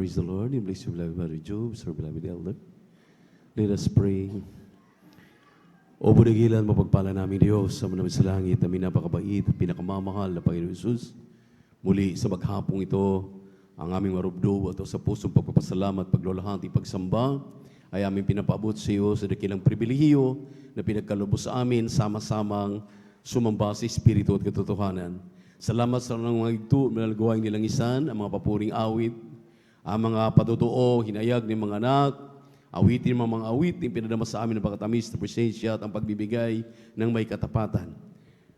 Praise the Lord. And bless you, beloved Mary Job, Sir beloved Elder. Let us pray. O budigilan, mapagpala namin Diyos, sa namin sa langit, namin napakabait at pinakamamahal na Panginoon Jesus. Muli sa maghapong ito, ang aming marubdo at sa pusong pagpapasalamat, paglulahati, pagsamba, ay aming pinapaabot sa iyo sa dakilang pribilehiyo na pinagkalubos sa amin, sama-samang sumamba sa Espiritu at katotohanan. Salamat sa mga ito, minalagawain nilang isan, ang mga papuring awit, ang mga patutuo, hinayag ng mga anak, awitin mga awit, yung pinadama sa amin ng pagkatamis na presensya at ang pagbibigay ng may katapatan.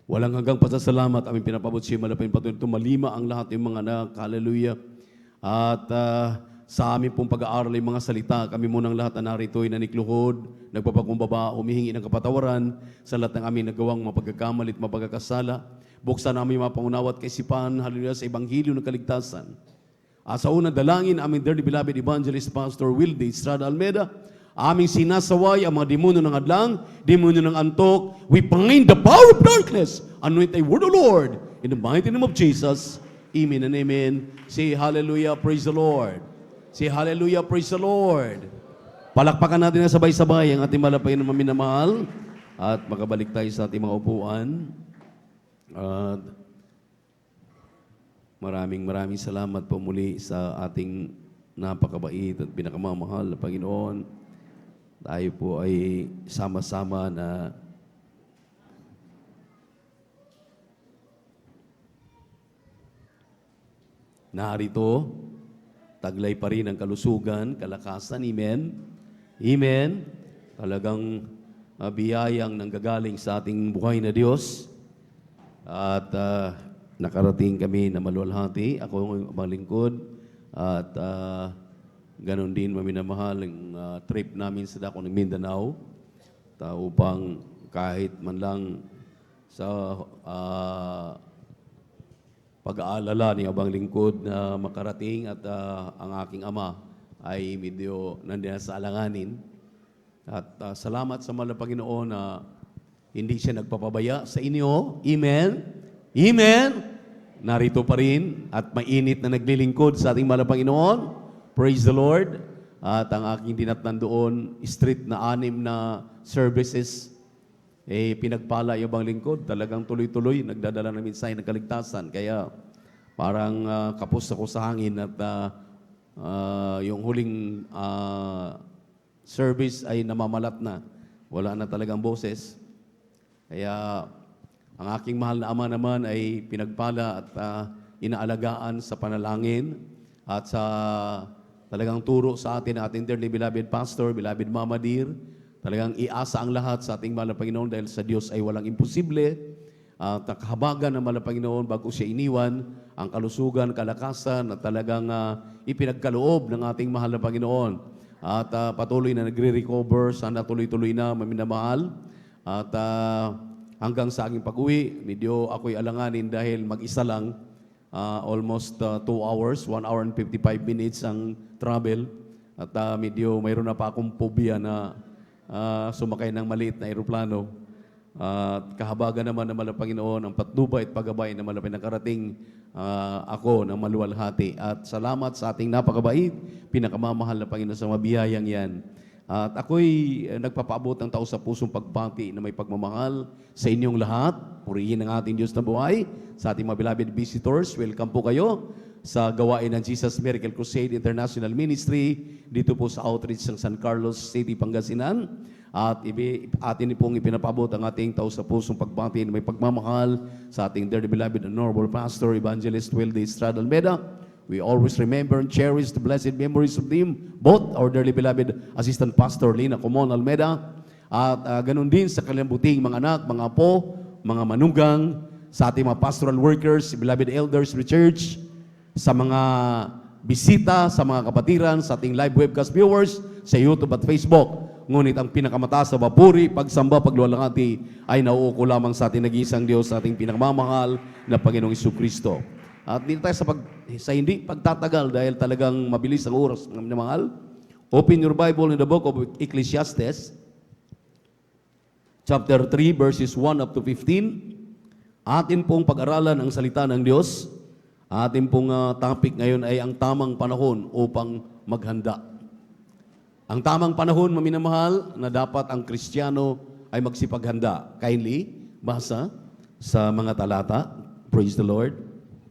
Walang hanggang pasasalamat, aming pinapabot siya, malapin patuloy, malima ang lahat ng mga anak, hallelujah. At sa amin pong pag-aaral ng mga salita, kami munang lahat na narito ay nanikluhod, nagpapakumbaba, humihingi ng kapatawaran sa lahat ng aming nagawang mapagkakamali at mapagkakasala. Buksan namin mapangunawat kaisipan, hallelujah, sa Ebanghelyo ng Kaligtasan. At sa unang dalangin, aming dearly beloved evangelist, Pastor Wilde Estrada Almeida, aming sinasaway ang mga demonyo ng adlang, demonyo ng antok. We bind the power of darkness, anoint thy word, O Lord, in the mighty name of Jesus. Amen and amen. Say hallelujah, praise the Lord. Say hallelujah, praise the Lord. Palakpakan natin na sabay-sabay ang ating malapay na maminamahal at makabalik tayo sa ating mga upuan. At maraming salamat po muli sa ating napakabait at pinakamamahal na Panginoon. Tayo po ay sama-sama na narito, taglay pa rin ang kalusugan, kalakasan, amen. Amen. Talagang biyayang nanggagaling sa ating buhay na Diyos. At nakarating kami na maluwalhati. Ako ang malingkod. At ganon din maminamahal ang trip namin sa dako ng Mindanao. Upang kahit man lang sa pag-aalala ni Abang Lingkod na makarating at ang aking ama ay medyo nandiyan sa alanganin. At salamat sa mahal na Panginoon na hindi siya nagpapabaya sa inyo. Amen? Amen? Narito pa rin at mainit na naglilingkod sa ating mahal na Panginoon. Praise the Lord. At ang aking dinatnan doon, street na 6 na services, pinagpala yung bang lingkod, talagang tuloy-tuloy, nagdadala ng mensahe ng kaligtasan. Kaya parang kapos ako sa hangin at yung huling service ay namamalat na. Wala na talagang boses. Kaya ang aking mahal na ama naman ay pinagpala at inaalagaan sa panalangin at sa talagang turo sa atin, ating dearly beloved pastor, beloved Mama Dear. Talagang iasa ang lahat sa ating mahal na Panginoon dahil sa Diyos ay walang imposible. At kahabagan ng mahal na Panginoon bago siya iniwan, ang kalusugan, kalakasan at talagang ipinagkaloob ng ating mahal na Panginoon. At patuloy na nagre-recover, sana tuloy-tuloy na maminamahal. At hanggang sa aking pag-uwi, medyo ako'y alanganin dahil mag-isa lang, almost 2 hours, 1 hour and 55 minutes ang travel. At medyo mayroon na pa akong phobia na sumakay ng maliit na aeroplano. At kahabagan naman ng mahal na Panginoon, ang patnubay at paggabay na malapit na karating ako ng maluwalhati. At salamat sa ating napakabait, pinakamamahal na Panginoon sa mabiyayang yan. At ako'y nagpapaabot ng tao sa pusong pagpati na may pagmamahal sa inyong lahat. Purihin ang ating Diyos na buhay. Sa ating mga beloved visitors, welcome po kayo sa gawain ng Jesus Miracle Crusade International Ministry dito po sa outreach ng San Carlos City, Pangasinan. At atin pong ipinapabot ang ating tao sa pusong pagpati na may pagmamahal sa ating dearly beloved and honorable pastor, Evangelist Wilde Estrada Almeida. We always remember and cherish the blessed memories of them, both our dearly beloved Assistant Pastor Lina Comon Almeida, at ganun din sa kanilang buting mga anak, mga apo, mga manugang, sa ating mga pastoral workers, beloved elders of the church, sa mga bisita, sa mga kapatiran, sa ating live webcast viewers, sa YouTube at Facebook. Ngunit ang pinakamataas sa papuri, pagsamba, pagluwalhati ay nauuko lamang sa ating nag-iisang Diyos, sa ating pinakamamahal na Panginoong Jesucristo. At dito tayo sa hindi pagtatagal dahil talagang mabilis ang oras ng minamahal. Open your Bible in the book of Ecclesiastes, chapter 3, verses 1 up to 15. Atin pong pag-aralan ang salita ng Diyos. Ating pong topic ngayon ay ang tamang panahon upang maghanda. Ang tamang panahon, maminamahal, na dapat ang Kristiyano ay magsipaghanda. Kindly, basa sa mga talata. Praise the Lord.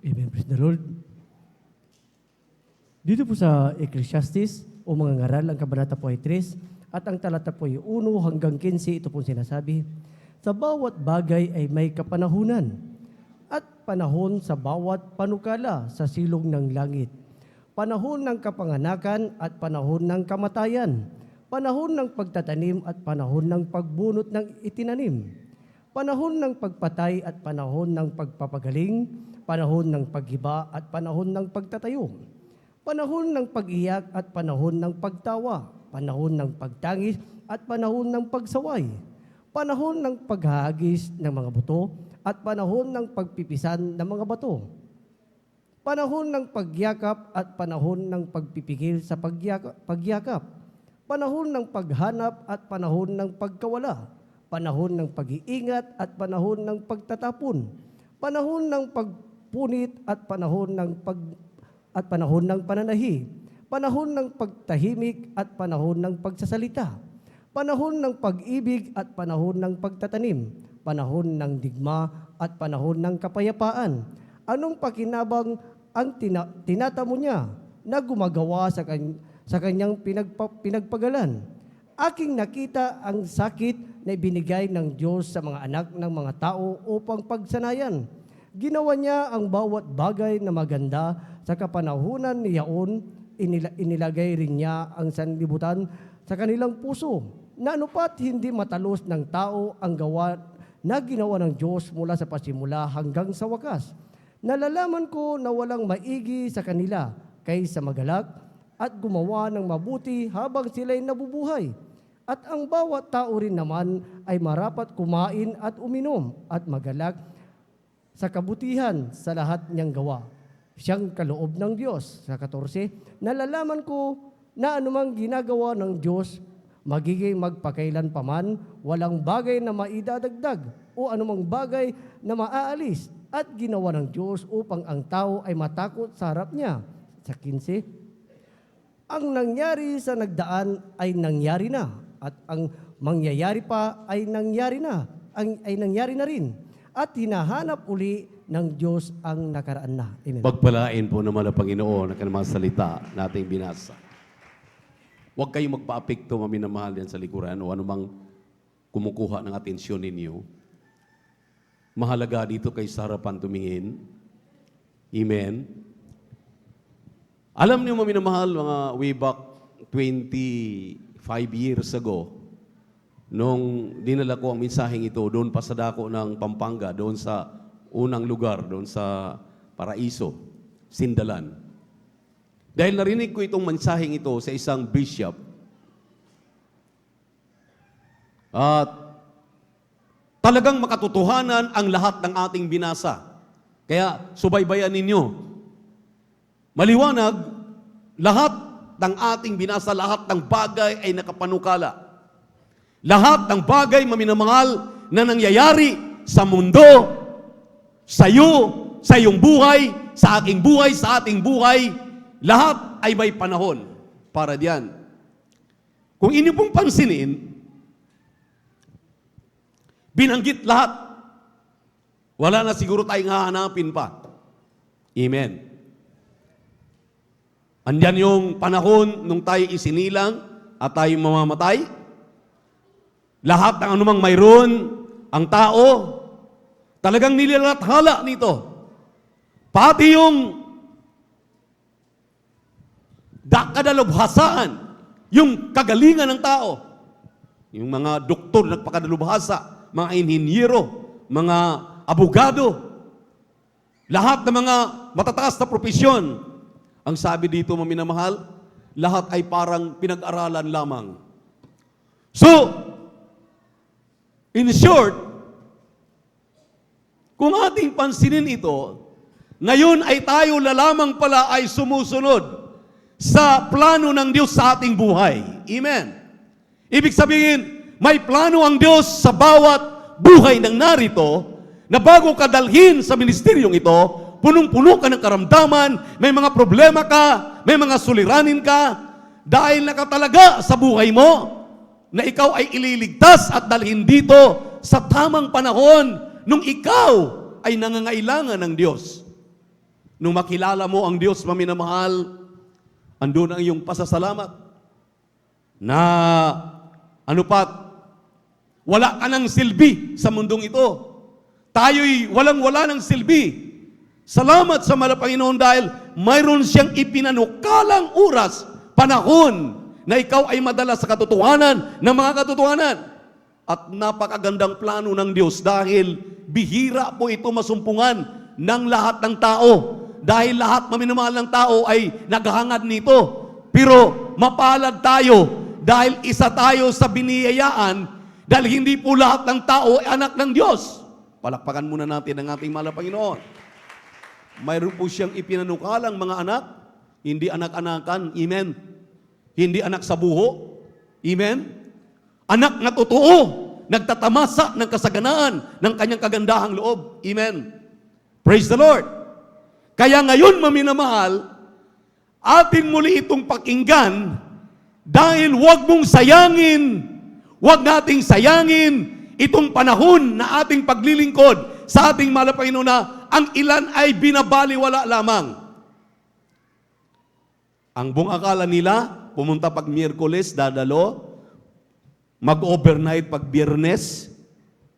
Amen. Praise the Lord. Dito po sa Ecclesiastes o mga ngaral, ang kabanata po ay 3 at ang talata po ay 1 hanggang 15. Ito po sinasabi, sa bawat bagay ay may kapanahunan at panahon sa bawat panukala sa silong ng langit. Panahon ng kapanganakan at panahon ng kamatayan. Panahon ng pagtatanim at panahon ng pagbunot ng itinanim. Panahon ng pagpatay at panahon ng pagpapagaling. Panahon ng paghiba at panahon ng pagtatayo. Panahon ng pag-iyak at panahon ng pagtawa. Panahon ng pagtangis at panahon ng pagsaway. Panahon ng paghahagis ng mga buto at panahon ng pagpipisan ng mga bato. Panahon ng pagyakap at panahon ng pagpipigil sa pagyakap. Panahon ng paghanap at panahon ng pagkawala. Panahon ng pag-iingat at panahon ng pagtatapon. Panahon ng pagpunit at panahon ng pananahi. Panahon ng pagtahimik at panahon ng pagsasalita. Panahon ng pag-ibig at panahon ng pagtatanim. Panahon ng digma at panahon ng kapayapaan. Anong pakinabang ang tinatamo niya na gumagawa sa kanyang pinagpagalan? Aking nakita ang sakit na ibinigay ng Diyos sa mga anak ng mga tao upang pagsanayan. Ginawa niya ang bawat bagay na maganda sa kapanahunan ni Yaon. Inilagay rin niya ang sanlibutan sa kanilang puso. Na anupat hindi matalos ng tao ang gawa na ginawa ng Diyos mula sa pasimula hanggang sa wakas. Nalalaman ko na walang maigi sa kanila kaysa magalak at gumawa ng mabuti habang sila'y nabubuhay. At ang bawat tao rin naman ay marapat kumain at uminom at magalak sa kabutihan sa lahat niyang gawa. Siyang kaloob ng Diyos. Sa 14, nalalaman ko na anumang ginagawa ng Diyos magiging magpakailan paman, walang bagay na maidadagdag o anumang bagay na maaalis at ginawa ng Diyos upang ang tao ay matakot sa harap niya. Sa 15, ang nangyari sa nagdaan ay nangyari na at ang mangyayari pa ay nangyari na, ay nangyari na rin at hinahanap uli ng Diyos ang nakaraan na. Amen. Pagpalain po naman ang Panginoon ang kanang mga salita nating binasa. Huwag kayong magpa-apekto, maminamahal yan sa likuran o anumang kumukuha ng atensyon ninyo. Mahalaga dito kay sa harapan tumingin. Amen. Alam niyo, maminamahal, mga way back 25 years ago, nung dinala ko ang mensaheng ito, doon pa sa dako ng Pampanga, doon sa unang lugar, doon sa Paraiso, Sindalan. Dahil narinig ko itong mensaheng ito sa isang bishop, at talagang makatotohanan ang lahat ng ating binasa. Kaya subaybayan ninyo. Maliwanag, lahat ng ating binasa, lahat ng bagay ay nakapanukala. Lahat ng bagay, maminamahal, na nangyayari sa mundo, sa iyo, sa iyong buhay, sa aking buhay, sa ating buhay, lahat ay may panahon para diyan. Kung inyo pong pansinin, binanggit lahat. Wala na siguro tayong hahanapin pa. Amen. Andyan yung panahon nung tayo isinilang at tayo mamamatay. Lahat ng anumang mayroon, ang tao, talagang nilalathala nito. Pati yung kadalubhasaan, yung kagalingan ng tao, yung mga doktor nagpakadalubhasa, mga inhinyero, mga abogado, lahat ng mga matataas na propesyon, ang sabi dito, maminamahal, lahat ay parang pinag-aralan lamang. So, in short, kung ating pansinin ito, ngayon ay tayo lamang pala ay sumusunod sa plano ng Diyos sa ating buhay. Amen. Ibig sabihin, may plano ang Diyos sa bawat buhay ng narito na bago kadalhin sa ministeryong ito, punong-puno ka ng karamdaman, may mga problema ka, may mga suliranin ka, dahil nakatalaga sa buhay mo na ikaw ay ililigtas at dalhin dito sa tamang panahon nung ikaw ay nangangailangan ng Diyos. Nung makilala mo ang Diyos, maminamahal, andun ang iyong pasasalamat na wala ka ng silbi sa mundong ito. Tayo'y walang-wala ng silbi. Salamat sa Panginoon dahil mayroon siyang ipinanukalang oras, panahon, na ikaw ay madala sa katotohanan ng mga katotohanan. At napakagandang plano ng Diyos dahil bihira po ito masumpungan ng lahat ng tao. Dahil lahat maminamahal ng tao ay naghahangad nito. Pero mapalad tayo dahil isa tayo sa biniyayaan dahil hindi po lahat ng tao ay anak ng Diyos. Palakpakan muna natin ang ating mahal na Panginoon. Mayroon po siyang ipinanukalang mga anak, hindi anak-anakan. Amen. Hindi anak sa buho. Amen. Anak na totoo, nagtatamasa ng kasaganaan ng kanyang kagandahang loob. Amen. Praise the Lord. Kaya ngayon, maminamahal, atin muli itong pakinggan dahil huwag mong sayangin, huwag nating sayangin itong panahon na ating paglilingkod sa ating mahal na Panginoon na ang ilan ay binabaliwala lamang. Ang buong akala nila, pumunta pag Miyerkules, dadalo, mag-overnight pag Biyernes,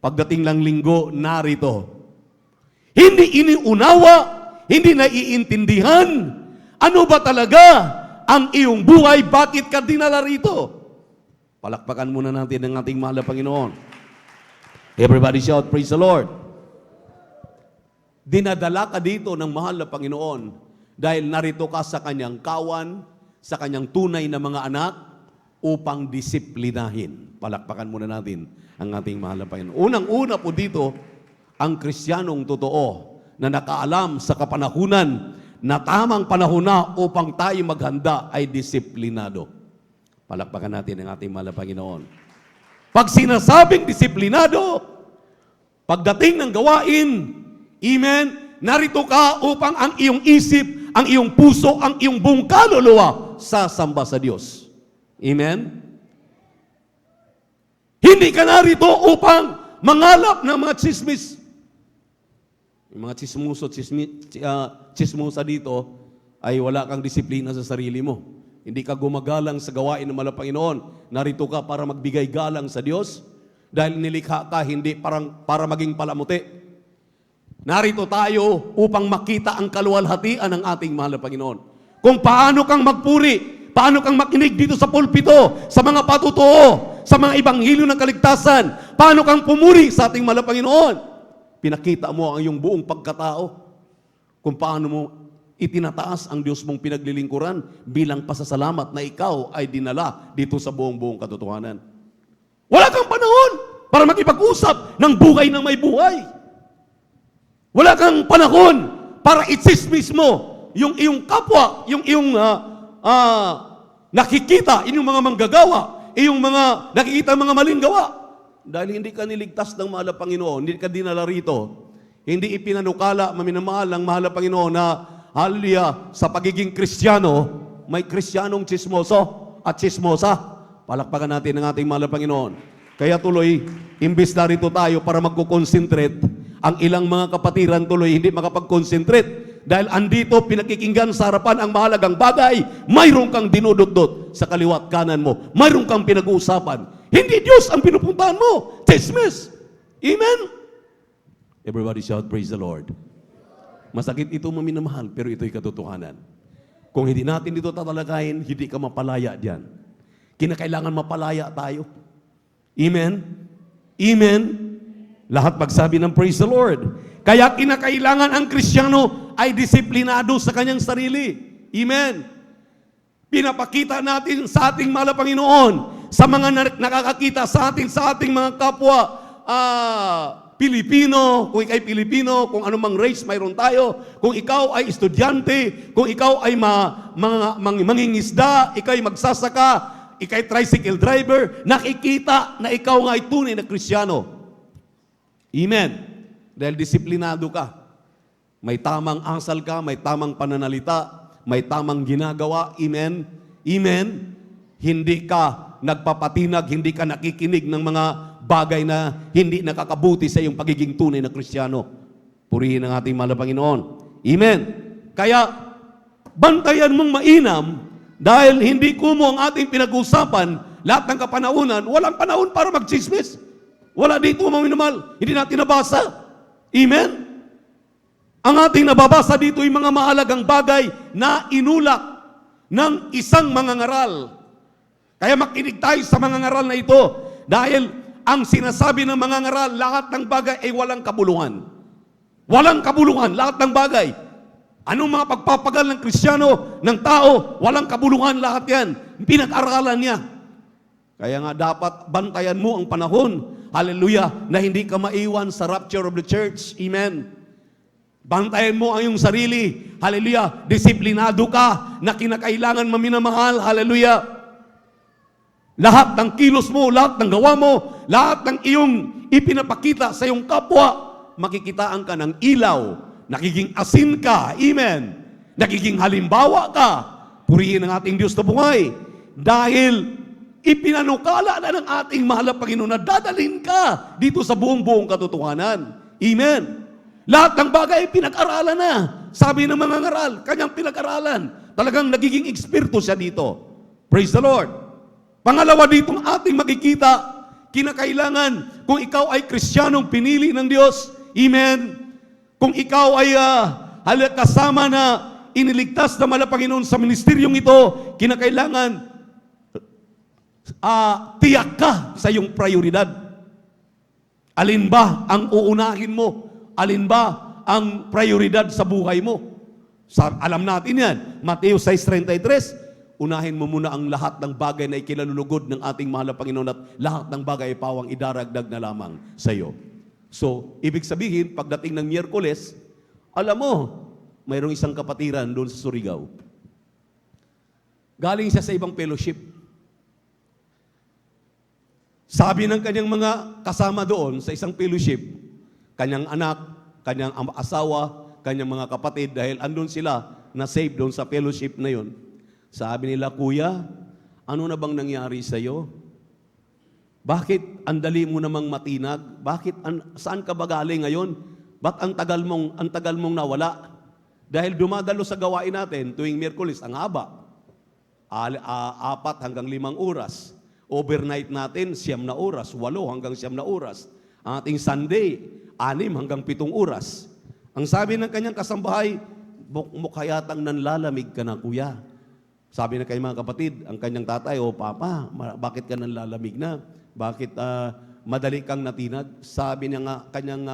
pagdating lang Linggo, narito. Hindi iniunawa, hindi naiintindihan, ano ba talaga ang iyong buhay, bakit ka dinala rito? Palakpakan muna natin ang ating mahal na Panginoon. Everybody shout, praise the Lord. Dinadala ka dito ng mahal na Panginoon dahil narito ka sa kanyang kawan, sa kanyang tunay na mga anak upang disiplinahin. Palakpakan muna natin ang ating mahal na Panginoon. Unang-una po dito, ang Kristiyanong totoo na nakaalam sa kapanahunan na tamang panahon na upang tayo maghanda ay disiplinado. Palakpakan natin ang ating mahal na Panginoon. Pag sinasabing disiplinado, pagdating ng gawain, amen, narito ka upang ang iyong isip, ang iyong puso, ang iyong buong kaluluwa sasamba sa Diyos. Amen? Hindi ka narito upang mangalap ng mga chismis. Yung mga chismosa dito ay wala kang disiplina sa sarili mo. Hindi ka gumagalang sa gawain ng mahal na Panginoon. Narito ka para magbigay galang sa Diyos dahil nilikha ka hindi para maging palamuti. Narito tayo upang makita ang kaluwalhatian ng ating mahal na Panginoon. Kung paano kang magpuri, paano kang makinig dito sa pulpito, sa mga patutuo, sa mga ibanghilyo ng kaligtasan, paano kang pumuri sa ating mahal na Panginoon. Pinakita mo ang iyong buong pagkatao kung paano mo itinataas ang Diyos mong pinaglilingkuran bilang pasasalamat na ikaw ay dinala dito sa buong katotohanan. Wala kang panahon para makipag-usap ng buhay ng may buhay. Wala kang panahon para itsismis mo yung iyong kapwa, yung iyong nakikita, inyong mga manggagawa, iyong mga nakikita mga maling gawa. Dahil hindi ka niligtas ng mahal na Panginoon, hindi ka dinala rito, hindi ipinanukala, maminamahal ng mahal na Panginoon na, hallelujah, sa pagiging Kristiyano, may Kristiyanong chismoso at chismosa. Palakpakan natin ang ating mahal na Panginoon. Kaya tuloy, imbis na rito tayo para magkukonsentrate, ang ilang mga kapatiran tuloy hindi makapag-concentrate dahil andito pinakikinggan sa harapan ang mahalagang bagay, mayroon kang dinudot-dot sa kaliwat kanan mo, mayroon kang pinag-uusapan. Hindi Diyos ang pinupuntahan mo. Chismis. Amen? Everybody shout, praise the Lord. Masakit ito maminamahal, pero ito'y katotohanan. Kung hindi natin dito tatalakayin, hindi ka mapalaya diyan. Kinakailangan mapalaya tayo. Amen? Amen? Lahat magsabi ng praise the Lord. Kaya kinakailangan ang Kristiyano ay disiplinado sa kanyang sarili. Amen? Pinapakita natin sa ating mahal na Panginoon, sa mga nakakakita sa ating mga kapwa Pilipino, kung ikay Pilipino, kung anumang race mayroon tayo, kung ikaw ay estudyante, kung ikaw ay mangingisda, ikay magsasaka, ikay tricycle driver, nakikita na ikaw nga ay tunay na Kristiyano. Amen. Dahil disiplinado ka. May tamang asal ka, may tamang pananalita, may tamang ginagawa. Amen? Amen? Hindi ka nagpapatinag, hindi ka nakikinig ng mga bagay na hindi nakakabuti sa iyong pagiging tunay na Kristiyano. Purihin ang ating mahal na Panginoon. Amen? Kaya, bantayan mong mainam dahil hindi kumo ang ating pinag-usapan lahat ng kapanahunan, walang panahon para mag-chismis. Wala dito mga minamahal, hindi natin nabasa. Amen? Ang ating nababasa dito ay mga mahalagang bagay na inulak ng isang mangangaral. Kaya makinig tayo sa mangangaral na ito dahil ang sinasabi ng mangangaral, lahat ng bagay ay walang kabuluhan. Walang kabuluhan, lahat ng bagay. Anong mga pagpapagal ng Kristiyano, ng tao, walang kabuluhan lahat yan. Pinag-aralan niya. Kaya nga dapat bantayan mo ang panahon, hallelujah, na hindi ka maiwan sa rapture of the church. Amen. Bantayan mo ang iyong sarili. Hallelujah. Disiplinado ka na kinakailangan maminamahal. Hallelujah. Lahat ng kilos mo, lahat ng gawa mo, lahat ng iyong ipinapakita sa iyong kapwa, makikitaan ka ng ilaw. Nagiging asin ka. Amen. Nagiging halimbawa ka. Purihin ang ating Diyos na buhay. Dahil ipinanukala na ng ating mahal na Panginoon na dadalhin ka dito sa buong katotohanan. Amen. Lahat ng bagay pinag-aralan na. Sabi ng mga ngaral, kanyang pinag-aralan. Talagang nagiging eksperto siya dito. Praise the Lord. Pangalawa dito ating makikita, kinakailangan kung ikaw ay Kristiyanong pinili ng Diyos, amen, kung ikaw ay kasama na iniligtas na mahal na Panginoon sa ministeryong ito, kinakailangan tiyak ka sa iyong prioridad. Alin ba ang uunahin mo? Alin ba ang prioridad sa buhay mo? Alam natin yan. Mateo 6:33, unahin mo muna ang lahat ng bagay na ikinalulugod ng ating mahal na Panginoon at lahat ng bagay ay pawang idaragdag na lamang sa iyo. So, ibig sabihin, pagdating ng Miyerkules, alam mo, mayroong isang kapatiran doon sa Surigao. Galing siya sa ibang fellowship. Sabi ng kanyang mga kasama doon sa isang fellowship, kanyang anak, kanyang asawa, kanyang mga kapatid, dahil andun sila na save doon sa fellowship na yun. Sabi nila, Kuya, ano na bang nangyari sa iyo? Bakit andali mo namang matinag? Saan ka ba galing ngayon? Ba't ang tagal mong nawala? Dahil dumadalo sa gawain natin tuwing Miyerkules, ang haba. 4 hanggang 5 oras. Overnight natin, 9 na oras. 8 hanggang 9 na oras. Ang ating Sunday, 6 hanggang 7 oras. Ang sabi ng kanyang kasambahay, mukha yatang nanlalamig ka na, kuya. Sabi ng kanyang mga kapatid, ang kanyang tatay, Papa, bakit ka nanlalamig na? Bakit madali kang natinag? Sabi niya nga, kanyang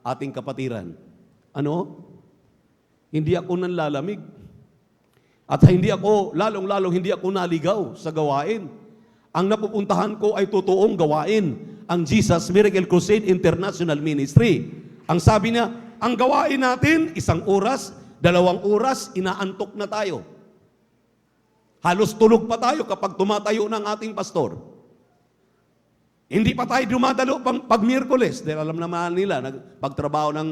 ating kapatiran, hindi ako nanlalamig. At lalong-lalong hindi ako naligaw sa gawain. Ang napupuntahan ko ay totoong gawain. Ang Jesus Miracle Crusade International Ministry. Ang sabi niya, ang gawain natin, 1 oras, 2 oras, inaantok na tayo. Halos tulog pa tayo kapag tumatayo ng ating pastor. Hindi pa tayo dumadalo pag Miyerkules. Dahil alam naman nila, pagtrabaho ng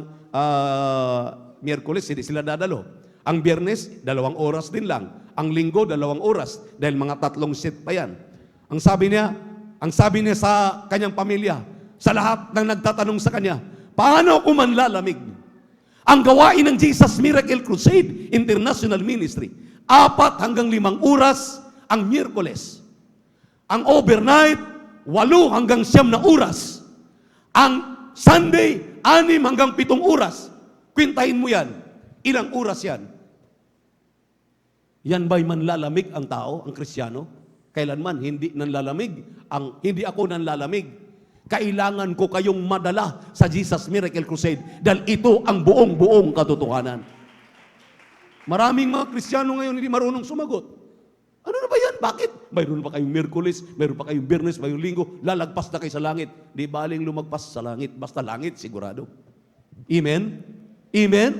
Miyerkules, hindi sila dadalo. Ang Biyernes, 2 oras din lang. Ang Linggo, 2 oras. Dahil mga 3 shift pa yan. Ang sabi niya sa kanyang pamilya, sa lahat ng nagtatanong sa kanya, paano ako manlalamig? Ang gawain ng Jesus Miracle Crusade International Ministry, 4 hanggang 5 oras ang Miyerkules. Ang overnight, 8 hanggang 9 na oras. Ang Sunday, 6 hanggang 7 oras. Kwintahin mo yan. Ilang oras yan? Yan ba'y manlalamig ang tao, ang Kristiyano? Kailanman hindi hindi ako nanlalamig. Kailangan ko kayong madala sa Jesus Miracle Crusade dahil ito ang buong katotohanan. Maraming mga Kristiyano ngayon hindi marunong sumagot. Ano na ba yan? Bakit? Mayroon pa kayong Miyerkules, mayroon pa kayong Biyernes, mayroon Linggo, lalagpas na kayo sa langit. Di baling lumagpas sa langit, basta langit sigurado. Amen? Amen?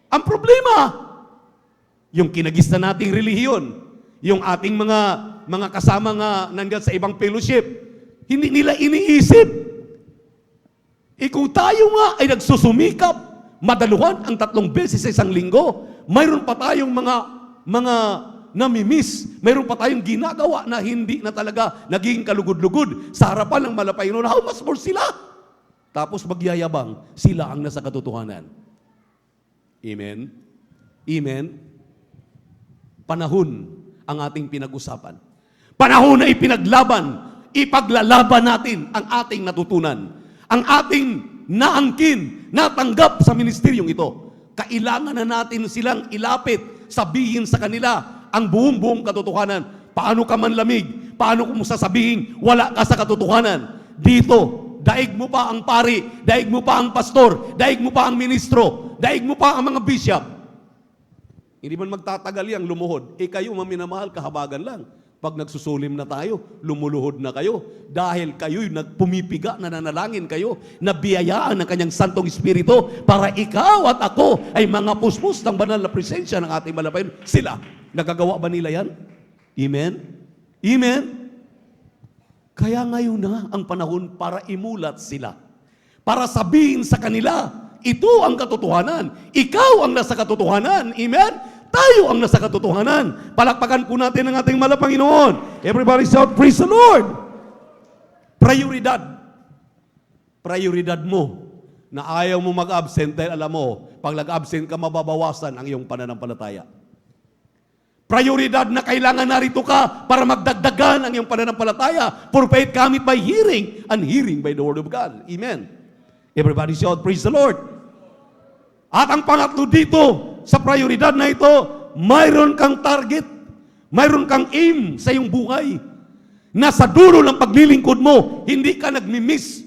Ang problema, yung kinagista nating relihiyon, yung ating mga kasama nga nandiyan sa ibang fellowship, hindi nila iniisip. Kung tayo nga ay nagsusumikap madaluhan ang 3 beses sa isang linggo. Mayroon pa tayong mga namimiss. Mayroon pa tayong ginagawa na hindi na talaga naging kalugod-lugod sa harapan ng malapaynon. How much more sila? Tapos magyayabang, sila ang nasa katotohanan. Amen? Amen? Panahon ang ating pinag-usapan. Panahon na ipaglalaban natin ang ating natutunan. Ang ating naangkin, natanggap sa ministeryong ito. Kailangan na natin silang ilapit, sabihin sa kanila ang buong katotohanan. Paano ka manlamig? Paano kung sasabihin wala ka sa katotohanan? Dito, daig mo pa ang pari, daig mo pa ang pastor, daig mo pa ang ministro, daig mo pa ang mga bishop. Hindi man magtatagal yang lumuhod. Kayo maminamahal, kahabagan lang. Pag nagsusulim na tayo, lumuluhod na kayo. Dahil kayo'y nagpumipiga, nananalangin kayo, nabiyayaan ng kanyang Santong Espiritu para ikaw at ako ay mga puspos ng banal na presensya ng ating malapayon. Sila, nagagawa ba nila yan? Amen? Amen? Kaya ngayon na ang panahon para imulat sila. Para sabihin sa kanila, ito ang katotohanan. Ikaw ang nasa katotohanan. Amen? Tayo ang nasa katotohanan. Palakpakan po natin ang ating Panginoon. Everybody shout, praise the Lord! Prioridad. Prioridad mo na ayaw mo mag-absent dahil alam mo, pag nag-absent ka, mababawasan ang iyong pananampalataya. Prioridad na kailangan narito ka para magdagdagan ang iyong pananampalataya. For faith cometh by hearing, and hearing by the word of God. Amen. Everybody shout, praise the Lord. At ang pangatlo dito, sa prioridad na ito, mayroon kang target, mayroon kang aim sa iyong buhay. Na sa dulo ng paglilingkod mo, hindi ka nagmimiss,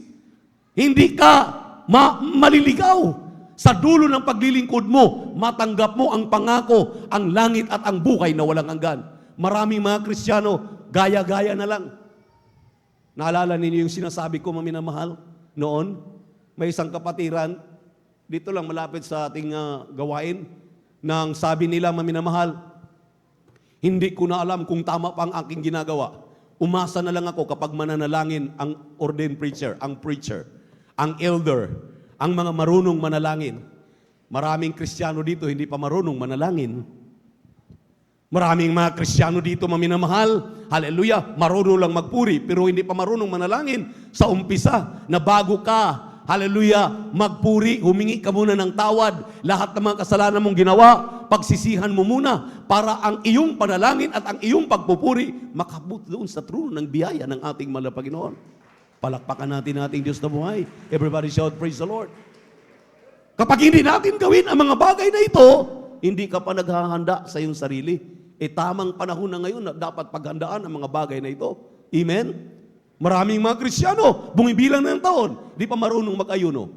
hindi ka maliligaw. Sa dulo ng paglilingkod mo, matanggap mo ang pangako, ang langit at ang buhay na walang hanggan. Maraming mga Kristiyano, gaya-gaya na lang. Naalala ninyo yung sinasabi ko, maminamahal, noon? May isang kapatiran, dito lang malapit sa ating gawain, nang sabi nila, maminamahal, hindi ko na alam kung tama pa ang aking ginagawa. Umasa na lang ako kapag mananalangin ang ordained preacher, ang elder, ang mga marunong manalangin. Maraming Kristiyano dito hindi pa marunong manalangin. Maraming mga Kristiyano dito, maminamahal, hallelujah, marunong lang magpuri, pero hindi pa marunong manalangin sa umpisa na bago ka, hallelujah, magpuri, humingi ka muna ng tawad, lahat ng mga kasalanan mong ginawa, pagsisihan mo muna para ang iyong panalangin at ang iyong pagpupuri makabot doon sa trono ng biyaya ng ating mahal na Panginoon. Palakpakan natin ating Diyos na buhay. Everybody shout, praise the Lord. Kapag hindi natin gawin ang mga bagay na ito, hindi ka pa naghahanda sa iyong sarili. Tamang panahon na ngayon na dapat paghandaan ang mga bagay na ito. Amen? Maraming mga Kristiyano, bumibilang ng taon, di pa marunong mag-ayuno.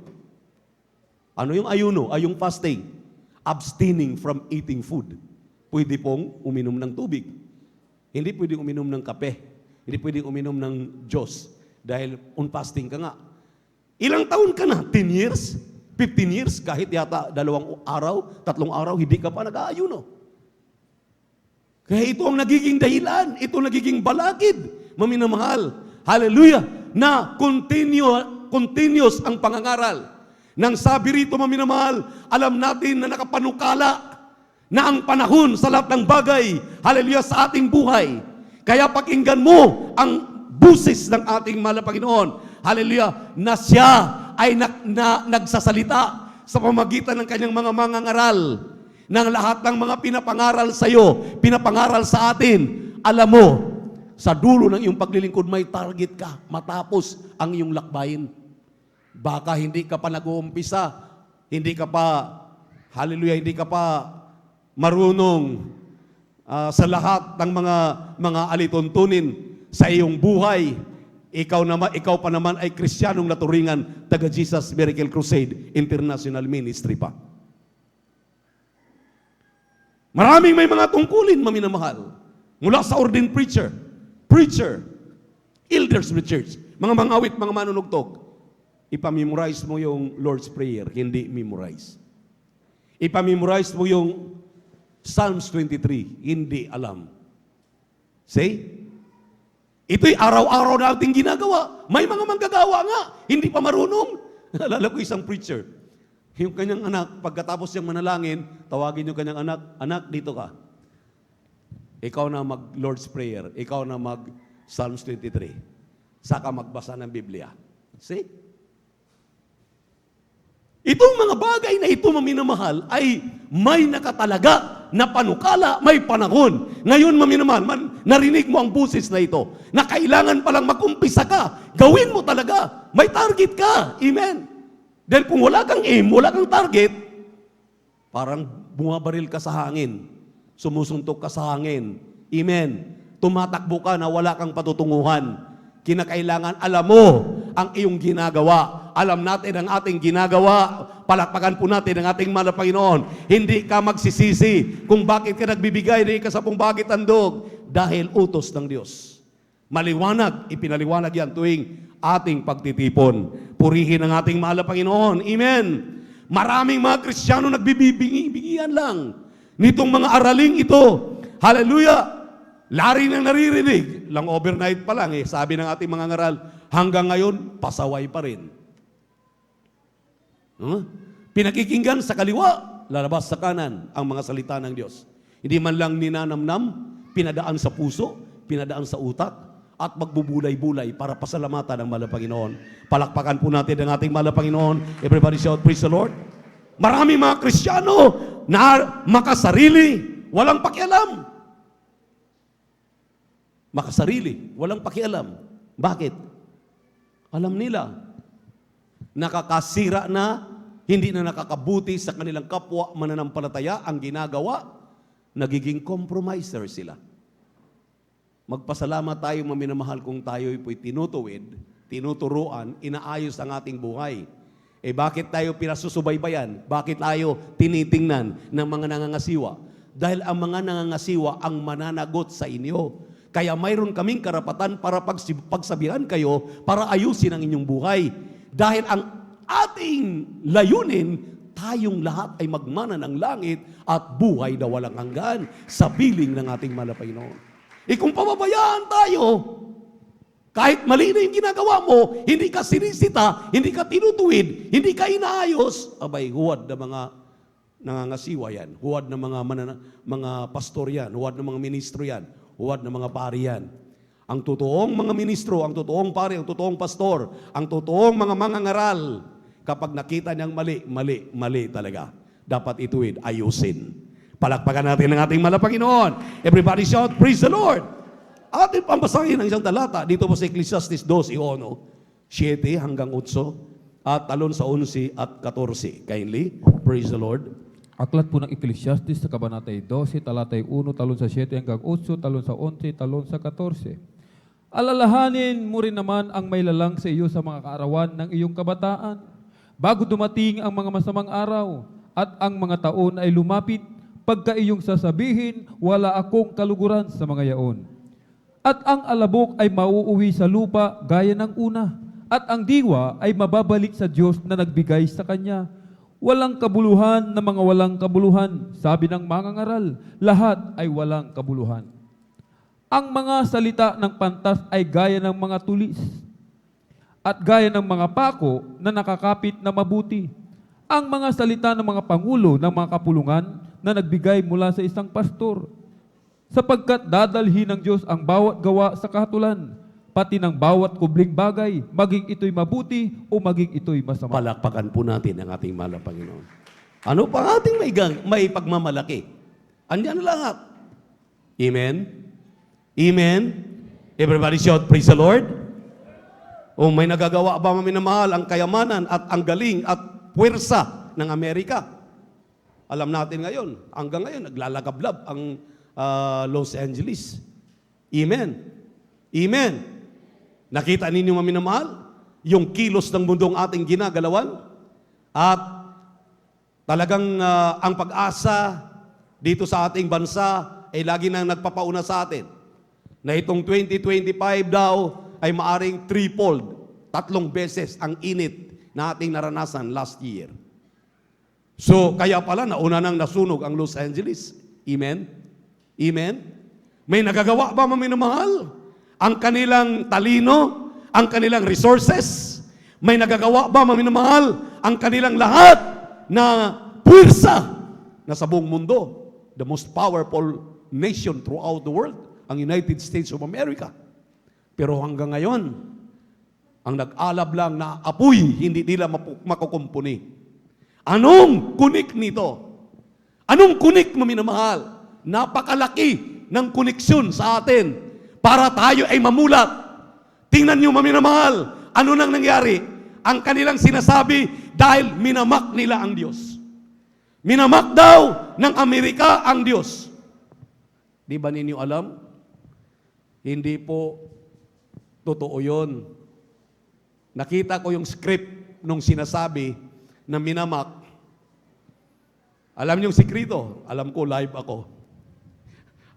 Ano yung ayuno? Ay yung fasting. Abstaining from eating food. Pwede pong uminom ng tubig. Hindi pwedeng uminom ng kape. Hindi pwedeng uminom ng Diyos. Dahil on fasting ka nga. Ilang taon ka na? 10 years? 15 years? Kahit yata 2 araw, 3 araw, hindi ka pa nag-aayuno. Kaya ito ang nagiging dahilan. Ito ang nagiging balakid. Maminamahal. Hallelujah! Na continuous ang pangangaral. Nang sabi rito, maminamahal, alam natin na nakapanukala na ang panahon sa lahat ng bagay, hallelujah, sa ating buhay. Kaya pakinggan mo ang busis ng ating mahal na Panginoon. Hallelujah! Na siya ay nagsasalita sa pamagitan ng kanyang mga mangangaral. Nang lahat ng mga pinapangaral sa iyo, pinapangaral sa atin, alam mo, sa dulo ng iyong paglilingkod, may target ka matapos ang iyong lakbayin. Baka hindi ka pa nag-uumpisa, hindi ka pa, hallelujah, hindi ka pa marunong sa lahat ng mga alituntunin sa iyong buhay. Ikaw pa naman ay Kristiyanong naturingan, taga Jesus Miracle Crusade International Ministry pa. Maraming may mga tungkulin, maminamahal, mula sa ordained preacher, elders of the church, mga mangawit, mga manunugtog. Ipamemorize mo yung Lord's Prayer, hindi memorize. Ipamemorize mo yung Psalms 23, hindi alam. See? Ito'y araw-araw nating ginagawa. May mga manggagawa nga, hindi pa marunong. Alala ko isang preacher. Yung kanyang anak, pagkatapos niyang manalangin, tawagin yung kanyang anak, anak, dito ka. Ikaw na mag-Lord's Prayer. Ikaw na mag-Psalms 23. Saka magbasa ng Biblia. See? Itong mga bagay na ito, maminamahal, ay may nakatalaga na panukala, may panahon. Ngayon, maminamahal, narinig mo ang busis na ito, na kailangan palang mag-umpisa ka. Gawin mo talaga. May target ka. Amen. Dahil kung wala kang aim, wala kang target, parang bumabaril ka sa hangin. Sumusuntok ka sa hangin. Amen. Tumatakbo ka na wala kang patutunguhan. Kinakailangan alam mo ang iyong ginagawa. Alam natin ang ating ginagawa. Palakpakan po natin ang ating mahal na Panginoon. Hindi ka magsisisi kung bakit ka nagbibigay ng ikasapong bagit handog. Dahil utos ng Diyos. Maliwanag, ipinaliwanag yan tuwing ating pagtitipon. Purihin ang ating mahal na Panginoon. Amen. Maraming mga Kristiyano nagbibingi-bingian lang nitong mga araling ito. Hallelujah! Lari nang naririnig. Lang overnight pa lang sabi ng ating mga ngaral, hanggang ngayon, pasaway pa rin. Pinakikinggan sa kaliwa, lalabas sa kanan ang mga salita ng Diyos. Hindi man lang ninanamnam, pinadaan sa puso, pinadaan sa utak, at magbubulay-bulay para pasalamatan ng mahal na Panginoon. Palakpakan po natin ang ating mahal na Panginoon. Everybody shout, praise the Lord. Maraming mga Kristiyano na makasarili, walang pakialam. Makasarili, walang pakialam. Bakit? Alam nila, nakakasira na, hindi na nakakabuti sa kanilang kapwa mananampalataya ang ginagawa, nagiging compromiser sila. Magpasalamat tayo, maminamahal, kung tayo'y po'y tinutuwid, tinuturuan, inaayos ang ating buhay. Bakit tayo pinasusubaybayan? Bakit tayo tinitingnan ng mga nangangasiwa? Dahil ang mga nangangasiwa ang mananagot sa inyo. Kaya mayroon kaming karapatan para pagsabihan kayo para ayusin ang inyong buhay. Dahil ang ating layunin, tayong lahat ay magmana ng langit at buhay na walang hanggan sa piling ng ating mahal na Panginoon. Kung pababayaan tayo, kahit mali na yung ginagawa mo, hindi ka sinisita, hindi ka tinutuwid, hindi ka inaayos, abay, huwad na mga nangangasiwa yan, huwad na mga pastor yan, huwad na mga ministro yan, huwad na mga pari yan. Ang totoong mga ministro, ang totoong pari, ang totoong pastor, ang totoong mga mangangaral, kapag nakita niyang mali talaga. Dapat ituwid, ayusin. Palakpakan natin ang ating mahal na Panginoon. Everybody shout, praise the Lord. Atin pambasahin ang isang talata dito po sa Ecclesiastes 12:1, 7 hanggang 8, at talon sa 11 at 14. Kindly, praise the Lord. Aklat po ng Ecclesiastes sa Kabanatay 12, talatay 1, talon sa 7 hanggang 8, talon sa 11, talon sa 14. Alalahanin mo rin naman ang may lalang sa iyo sa mga kaarawan ng iyong kabataan, bago dumating ang mga masamang araw at ang mga taon ay lumapit, pagka iyong sasabihin, wala akong kaluguran sa mga yaon. At ang alabok ay mauuwi sa lupa gaya ng una, at ang diwa ay mababalik sa Diyos na nagbigay sa kanya. Walang kabuluhan na mga walang kabuluhan, sabi ng mangangaral, lahat ay walang kabuluhan. Ang mga salita ng pantas ay gaya ng mga tulis, at gaya ng mga pako na nakakapit na mabuti. Ang mga salita ng mga pangulo ng mga kapulungan na nagbigay mula sa isang pastor, sapagkat dadalhin ng Diyos ang bawat gawa sa kahatulan, pati ng bawat kubling bagay, maging ito'y mabuti o maging ito'y masama. Palakpakan po natin ang ating mahal na Panginoon. Ano pa ating may pagmamalaki? Andiyan na lahat. Amen? Amen? Everybody shout, praise the Lord. O may nagagawa ba maminamahal ang kayamanan at ang galing at puwersa ng Amerika? Alam natin ngayon, hanggang ngayon, naglalagablab ang Los Angeles. Amen? Amen? Nakita ninyo maminamahal? Yung kilos ng mundong ating ginagalawan? At talagang ang pag-asa dito sa ating bansa ay lagi nang nagpapauna sa atin. Na itong 2025 daw ay maaring threefold, 3 beses ang init na ating naranasan last year. So, kaya pala nauna nang nasunog ang Los Angeles. Amen? Amen? May nagagawa ba maminamahal? Ang kanilang talino, ang kanilang resources, may nagagawa ba maminamahal? Ang kanilang lahat na puwersa na sa buong mundo. The most powerful nation throughout the world, ang United States of America. Pero hanggang ngayon, ang nag-alab lang na apoy, hindi nila makukumpuni. Anong kunik nito? Anong kunik mo minamahal? Napakalaki ng koneksyon sa atin para tayo ay mamulat. Tingnan nyo maminamahal, ano nang nangyari? Ang kanilang sinasabi dahil minamak nila ang Diyos. Minamak daw ng Amerika ang Diyos. Di ba ninyo alam? Hindi po totoo yun. Nakita ko yung script nung sinasabi na minamak. Alam niyo yung sikreto? Alam ko live ako.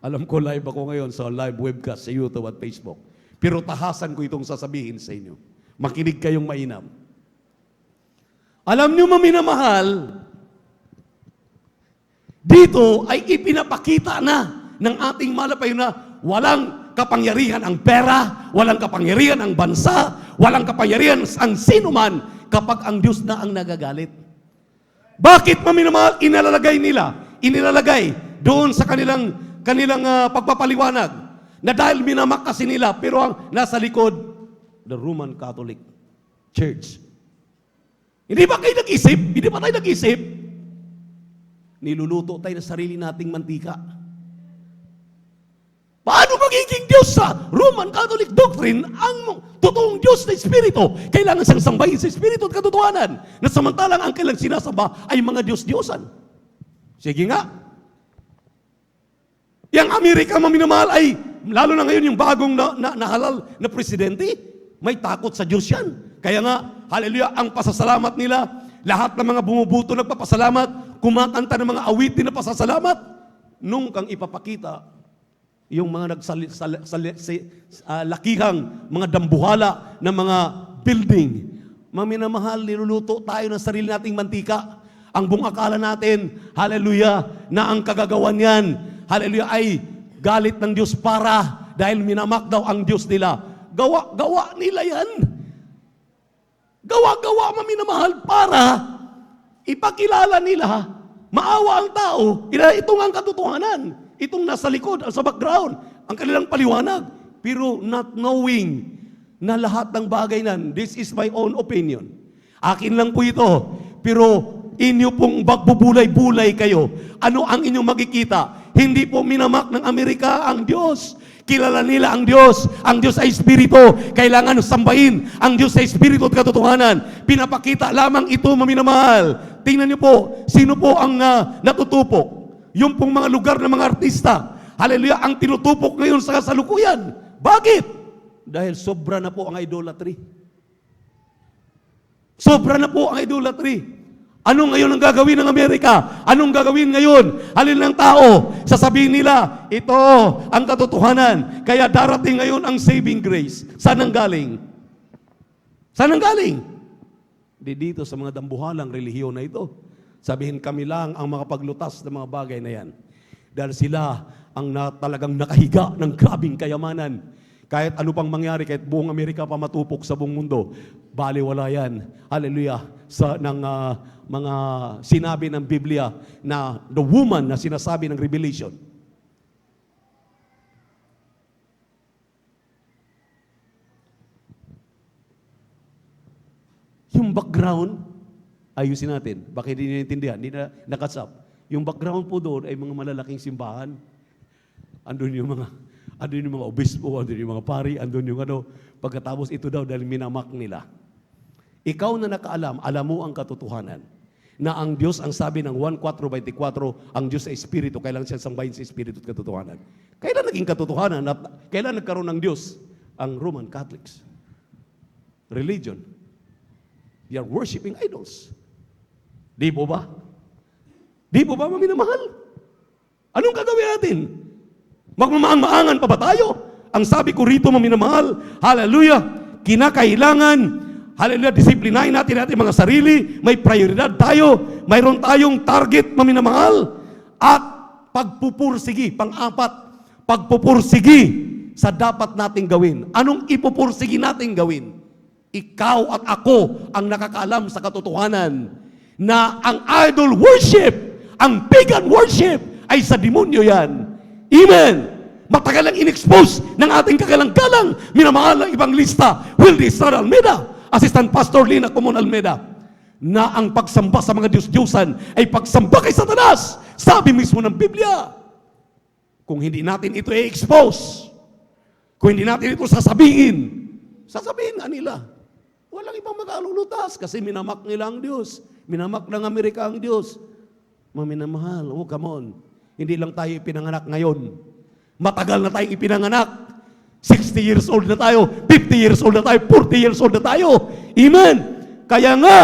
Alam ko live ako ngayon sa live webcast sa YouTube at Facebook. Pero tahasan ko itong sasabihin sa inyo. Makinig kayong mainam. Alam niyo maminamahal, dito ay ipinapakita na ng ating malapayo na walang kapangyarihan ang pera, walang kapangyarihan ang bansa, walang kapangyarihan ang sino man kapag ang Diyos na ang nagagalit. Bakit maminamahal? Inilalagay doon sa kanilang pagpapaliwanag na dahil minamak kasi nila, pero ang nasa likod, the Roman Catholic Church. Hindi ba kayo nag-isip? Hindi ba tayo nag-isip? Niluluto tayo na sarili nating mantika. Paano magiging Diyos sa Roman Catholic doctrine ang totoong Diyos na Espiritu? Kailangan siyang sambahin sa Espiritu at katotohanan na samantalang ang kailang sinasamba ay mga Diyos-Diyosan. Sige nga. Yang Amerika maminamahal ay, lalo na ngayon yung bagong nahalal na presidente, may takot sa Diyos yan. Kaya nga, hallelujah, ang pasasalamat nila, lahat ng mga bumubuto nagpapasalamat, kumakanta ng mga awitin na pasasalamat, nung kang ipapakita yung mga lakihang mga dambuhala ng mga building. Maminamahal, niluluto tayo ng sarili nating mantika. Ang buong akala natin, hallelujah, na ang kagagawan yan, hallelujah, ay galit ng Diyos para dahil minamak daw ang Diyos nila. Gawa nila yan. Gawa maminamahal para ipakilala nila, maawa ang tao, itong ang katotohanan, itong nasa likod, sa background, ang kanilang paliwanag, pero not knowing na lahat ng bagay nan, this is my own opinion. Akin lang po ito, pero inyo pong bagbubulay-bulay kayo. Ano ang inyong makikita? Hindi po minamak ng Amerika ang Diyos. Kilala nila ang Diyos. Ang Diyos ay Espiritu. Kailangan sambahin ang Diyos ay Espiritu at katotohanan. Pinapakita lamang ito maminamahal. Tingnan niyo po, sino po ang natutupok? Yung pong mga lugar ng mga artista. Hallelujah, ang tinutupok ngayon sa kasalukuyan. Bakit? Dahil sobra na po ang idolatry. Sobra na po ang idolatry. Anong ngayon ang gagawin ng Amerika? Anong gagawin ngayon? Halin ng tao, sasabihin nila, ito ang katotohanan. Kaya darating ngayon ang saving grace. Saan ang galing? Saan ang galing? Dito sa mga dambuhalang relihiyon na ito. Sabihin kami lang ang makapaglutas ng mga bagay na yan. Dahil sila ang talagang nakahiga ng grabing kayamanan. Kahit ano pang mangyari, kahit buong Amerika pa matupok sa buong mundo, baliwala yan. Hallelujah. Ng mga sinabi ng Biblia na the woman na sinasabi ng Revelation. Yung background, ayusin natin. Baka hindi naiintindihan, hindi na nakatsap. Yung background po doon ay mga malalaking simbahan. Andun yung mga obispo, andun yung mga pari, andun yung pagkatapos ito daw dahil minamak nila. Ikaw na nakaalam, alam mo ang katotohanan na ang Diyos, ang sabi ng 1:4:24, ang Diyos ay Espiritu, kailangan siya sambahin sa Espiritu at katotohanan. Kailan naging katotohanan? Kailan nagkaroon ng Diyos? Ang Roman Catholics. Religion. They are worshiping idols. Di po ba? Di po ba, maminamahal? Anong gagawin natin? Magmamaang-maangan pa ba tayo? Ang sabi ko rito, maminamahal, hallelujah, kinakailangan, hallelujah, disiplinahin natin mga sarili, may prioridad tayo, mayroon tayong target, maminamahal, at pagpupursigi, pang-apat, pagpupursigi sa dapat nating gawin. Anong ipupursigi nating gawin? Ikaw at ako ang nakakaalam sa katotohanan na ang idol worship, ang pagan worship ay sa demonyo yan. Amen! Matagal ang in-expose ng ating kagalang-galang minamahal ng ibang lista, Wildy Star Almeida, Assistant Pastor Lina Comon Almeida, na ang pagsamba sa mga Diyos-Diyosan ay pagsamba kay Satanas. Sabi mismo ng Biblia. Kung hindi natin ito i-expose, kung hindi natin ito sasabihin nga nila. Walang ibang mag-alulutas kasi minamak nila ang Diyos. Minamak ng Amerika ang Diyos. Maminamahal, oh come on. Hindi lang tayo ipinanganak ngayon. Matagal na tayong ipinanganak. 60 years old na tayo, 50 years old na tayo, 40 years old na tayo. Amen. Kaya nga,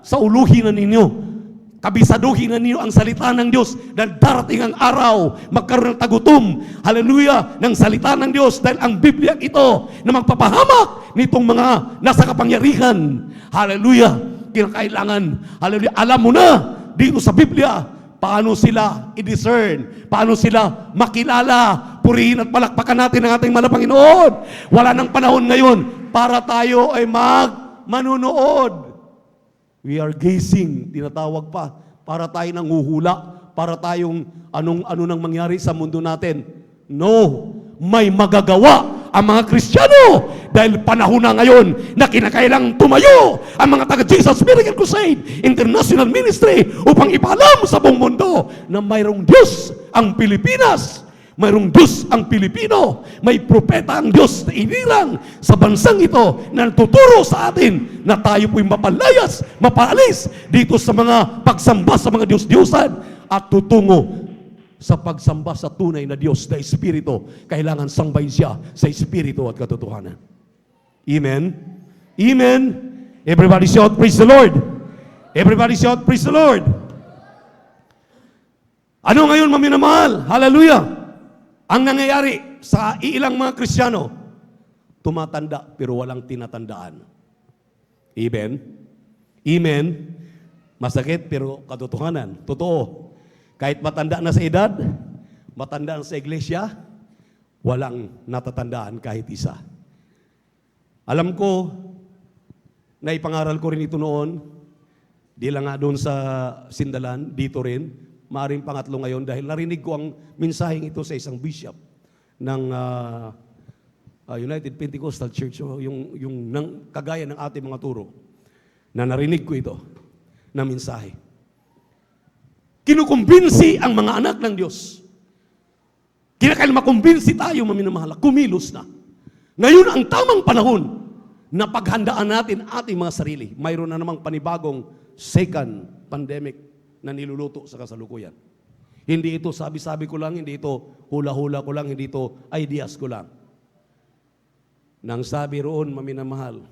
sauluhin na ninyo, kabisaduhin na ninyo ang salita ng Diyos dahil darating ang araw, magkaroon ng tagutom, hallelujah, ng salita ng Diyos dahil ang Biblia ito na magpapahamak nitong mga nasa kapangyarihan. Hallelujah. Kinakailangan, hallelujah, alam mo na dito sa Biblia paano sila i-discern, paano sila makilala. Purihin at palakpakan natin ang ating mahal na Panginoon. Wala nang panahon ngayon para tayo ay manunood. We are gazing, tinatawag pa, para tayo nanguhula, para tayong ano nang mangyari sa mundo natin. No, may magagawa ang mga Kristiyano dahil panahon na ngayon na kinakailangang tumayo ang mga taga-Jesus Miracle Crusade International Ministry upang ipaalam sa buong mundo na mayroong Diyos ang Pilipinas, mayroong Diyos ang Pilipino, may propeta ang Diyos na inirang sa bansang ito na tuturo sa atin na tayo po'y mapalayas, mapaalis dito sa mga pagsamba sa mga Diyos-Diyosan at tutungo sa pagsamba sa tunay na Diyos na Espiritu. Kailangan sambahin siya sa Espiritu at katotohanan. Amen? Amen? Everybody shout, praise the Lord! Everybody shout, praise the Lord! Ano ngayon, maminamahal? Hallelujah! Ang nangyayari sa ilang mga Kristiyano, tumatanda pero walang tinatandaan. Amen? Amen? Masakit pero katotohanan. Totoo. Kahit matanda na sa edad, matanda na sa iglesia, walang natatandaan kahit isa. Alam ko, na ipangaral ko rin ito noon, di lang nga doon sa Sindalan, dito rin, maaaring pangatlo ngayon dahil narinig ko ang mensaheng ito sa isang bishop ng United Pentecostal Church, yung kagaya ng ating mga turo, na narinig ko ito na mensahe. Kinukumbinsi ang mga anak ng Diyos. Kinakailangan makumbinsi tayo, maminamahal, kumilos na. Ngayon ang tamang panahon na paghandaan natin ating mga sarili. Mayroon na namang panibagong second pandemic na niluluto sa kasalukuyan. Hindi ito sabi-sabi ko lang, hindi ito hula-hula ko lang, hindi ito ideas ko lang. Nang sabi roon, maminamahal,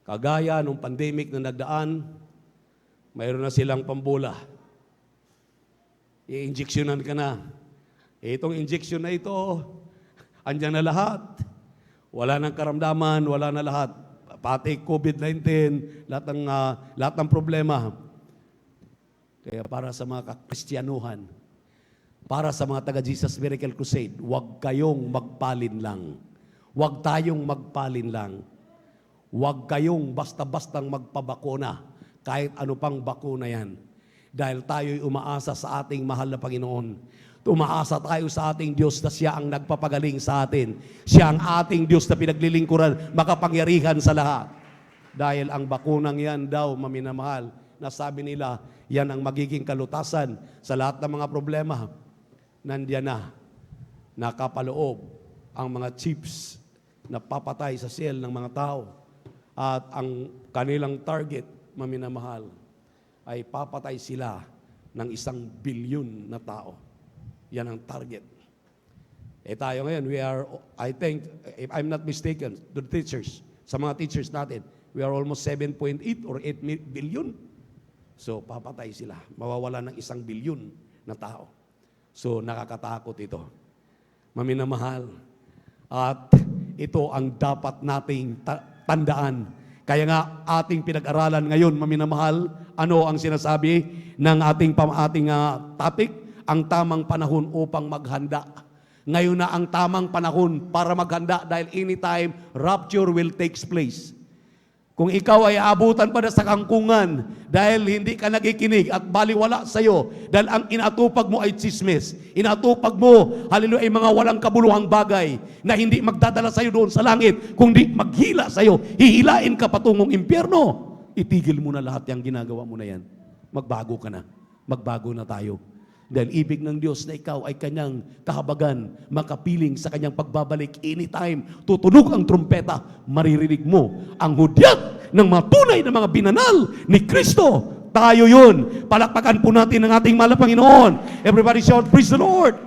kagaya nung pandemic na nagdaan, mayroon na silang pambola. I-injeksyonan ka na. Itong injeksyon na ito, andyan na lahat. Wala nang karamdaman, wala na lahat. Pati COVID-19, lahat ng problema. Kaya para sa mga Kristyanuhan, para sa mga taga-Jesus Miracle Crusade, huwag kayong magpalin lang. Huwag tayong magpalin lang. Huwag kayong basta-bastang magpabakuna. Kahit ano pang bakuna yan. Dahil tayo'y umaasa sa ating mahal na Panginoon. Umaasa tayo sa ating Diyos na siya ang nagpapagaling sa atin. Siya ang ating Diyos na pinaglilingkuran, makapangyarihan sa lahat. Dahil ang bakunang yan daw, maminamahal, na sabi nila, yan ang magiging kalutasan sa lahat ng mga problema. Nandiyan na, nakapaloob ang mga chips na papatay sa cell ng mga tao. At ang kanilang target, maminamahal, ay papatay sila ng 1 bilyon na tao. Yan ang target. Tayo ngayon, we are, I think, if I'm not mistaken, the teachers, sa mga teachers natin, we are almost 7.8 or 8 billion. So, papatay sila. Mawawala ng 1 bilyon na tao. So, nakakatakot ito. Maminamahal. At ito ang dapat nating tandaan. Kaya nga ating pinag-aralan ngayon, maminamahal, ano ang sinasabi ng ating topic? Ang tamang panahon upang maghanda. Ngayon na ang tamang panahon para maghanda dahil anytime rapture will take place. Kung ikaw ay aabutan pa na sa kangkungan dahil hindi ka nakikinig at baliwala sa iyo, dahil ang inatupag mo ay chismis, inatupag mo, hallelujah, ay mga walang kabuluhang bagay na hindi magdadala sa iyo doon sa langit, kundi maghila sa iyo, hihilain ka patungong impyerno, itigil mo na lahat yung ginagawa mo na yan. Magbago ka na. Magbago na tayo. Dahil ibig ng Diyos na ikaw ay kanyang kahabagan, makapiling sa kanyang pagbabalik anytime. Tutunog ang trumpeta, maririnig mo ang hudyat ng mga tunay na mga binanal ni Kristo. Tayo yun. Palakpakan po natin ang ating mahal na Panginoon. Everybody shout, praise the Lord!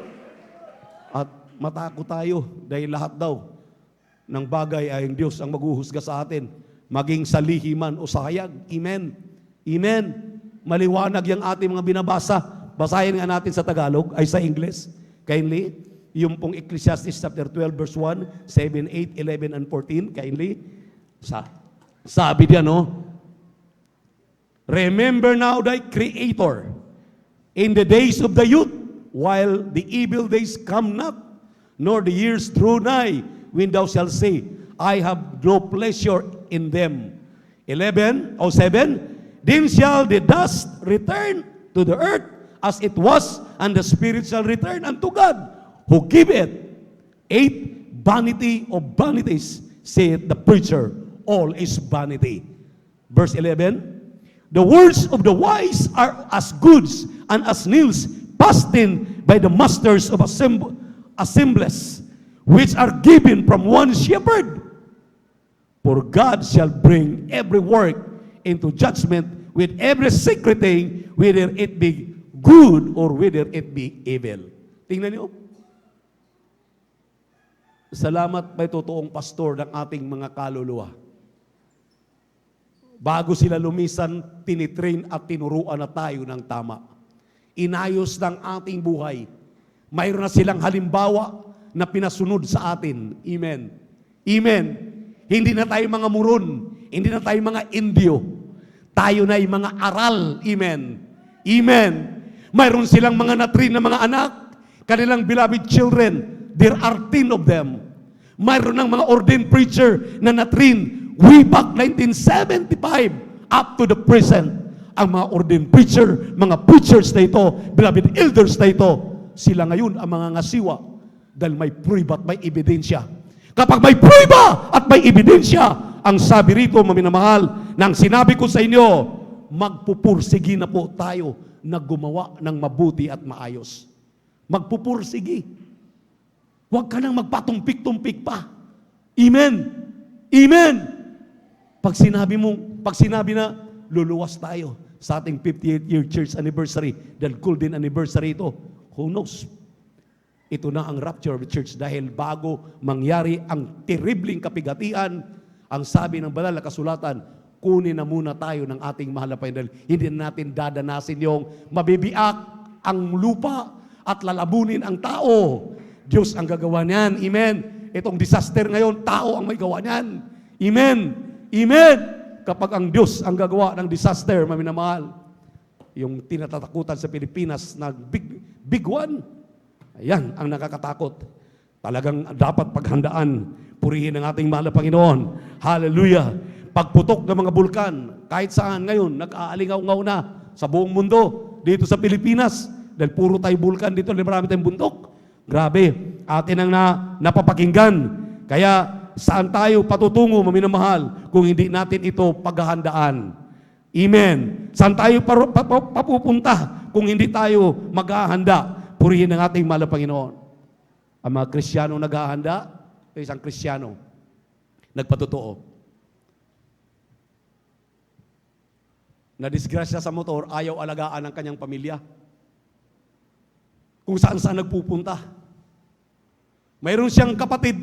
At matakot tayo dahil lahat daw ng bagay ay ang Diyos ang maghuhusga sa atin. Maging sa lihiman o sayag. Amen. Amen. Maliwanag yung ating mga binabasa. Basahin nga natin sa Tagalog, ay sa English. Kindly. Yung pong Ecclesiastes chapter 12 verse 1, 7, 8, 11, and 14. Kindly. Sabi diyan, no? Remember now thy Creator in the days of the youth, while the evil days come not, nor the years draw nigh, when thou shalt say, I have no pleasure in them. 11 or 7, then shall the dust return to the earth as it was, and the spirit shall return unto God, who giveth. 8, vanity of vanities, saith the preacher, all is vanity. Verse 11, the words of the wise are as goods, and as nails fastened by the masters of assemblies, which are given from one shepherd. For God shall bring every work into judgment with every secret thing, whether it be good or whether it be evil. Tingnan niyo. Salamat may totoong pastor ng ating mga kaluluwa. Bago sila lumisan, tinitrain at tinuruan na tayo ng tama. Inayos ng ating buhay. Mayroon na silang halimbawa na pinasunod sa atin. Amen. Amen. Hindi na tayo mga muron. Hindi na tayo mga Indio. Tayo na ay mga aral. Amen. Amen. Mayroon silang mga na-train na mga anak, kanilang beloved children. There are 10 of them. Mayroon ng mga ordained preacher na na-train way back 1975 up to the present. Ang mga ordained preacher, mga preachers na ito, beloved elders na ito, sila ngayon ang mga ngasiwa dahil may prueba at may ebidensya. Kapag may prueba at may ebidensya, ang sabi rito, maminamahal, nang sinabi ko sa inyo, magpupursigi na po tayo na gumawa ng mabuti at maayos. Magpupursigi. Huwag ka nang magpatumpik-tumpik pa. Amen. Amen. Pag sinabi na, luluwas tayo sa ating 58th year church anniversary, dahil golden anniversary ito, who knows? Ito na ang rapture of the church dahil bago mangyari ang terribling kapigatian, ang sabi ng banal na kasulatan, kunin na muna tayo ng ating mahal na Panginoon. Hindi na natin dadanasin yung mabibiak ang lupa at lalabunin ang tao. Diyos ang gagawa niyan. Amen. Itong disaster ngayon, tao ang may gawa niyan. Amen. Amen. Kapag ang Diyos ang gagawa ng disaster, maminamahal, yung tinatatakutan sa Pilipinas na big one, ayan ang nakakatakot. Talagang dapat paghandaan. Purihin ang ating mahal na Panginoon. Hallelujah. Pagputok ng mga bulkan, kahit saan ngayon, nag-aalingaw-ngaw na sa buong mundo, dito sa Pilipinas, dahil puro tayo bulkan dito, marami tayong bundok. Grabe, atin ang napapakinggan. Kaya saan tayo patutungo, maminamahal, kung hindi natin ito paghahandaan? Amen. Saan tayo papupunta kung hindi tayo maghahanda? Purihin ang ating mahal na Panginoon. Ang mga Kristiyano naghahanda, isang Kristiyano, nagpatotoo. Nadisgrasya sa motor, ayaw alagaan ang kanyang pamilya. Kung saan-saan nagpupunta. Mayroon siyang kapatid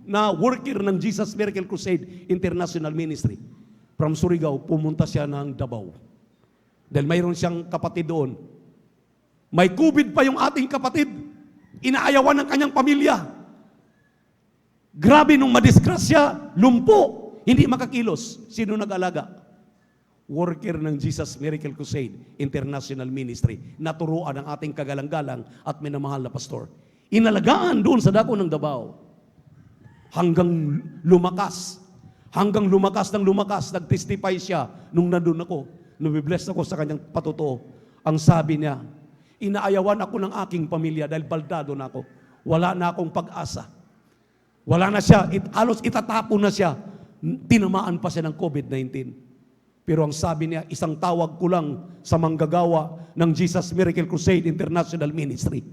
na worker ng Jesus Miracle Crusade International Ministry. From Surigao, pumunta siya ng Davao. Dahil mayroon siyang kapatid doon. May COVID pa yung ating kapatid. Inaayawan ng kanyang pamilya. Grabe nung madisgrasya, lumpo, hindi makakilos. Sino nag-alaga? Worker ng Jesus Miracle Crusade International Ministry. Naturuan ang ating kagalang-galang at minamahal na pastor. Inalagaan doon sa dako ng Davao. Hanggang lumakas. Hanggang lumakas ng lumakas, nag-testify siya nung nandun ako. Nubibless ako sa kanyang patuto. Ang sabi niya, inaayawan ako ng aking pamilya dahil baldado na ako. Wala na akong pag-asa. Wala na siya, halos itatapon na siya. Tinamaan pa siya ng COVID-19. Pero ang sabi niya, isang tawag ko lang sa manggagawa ng Jesus Miracle Crusade International Ministry.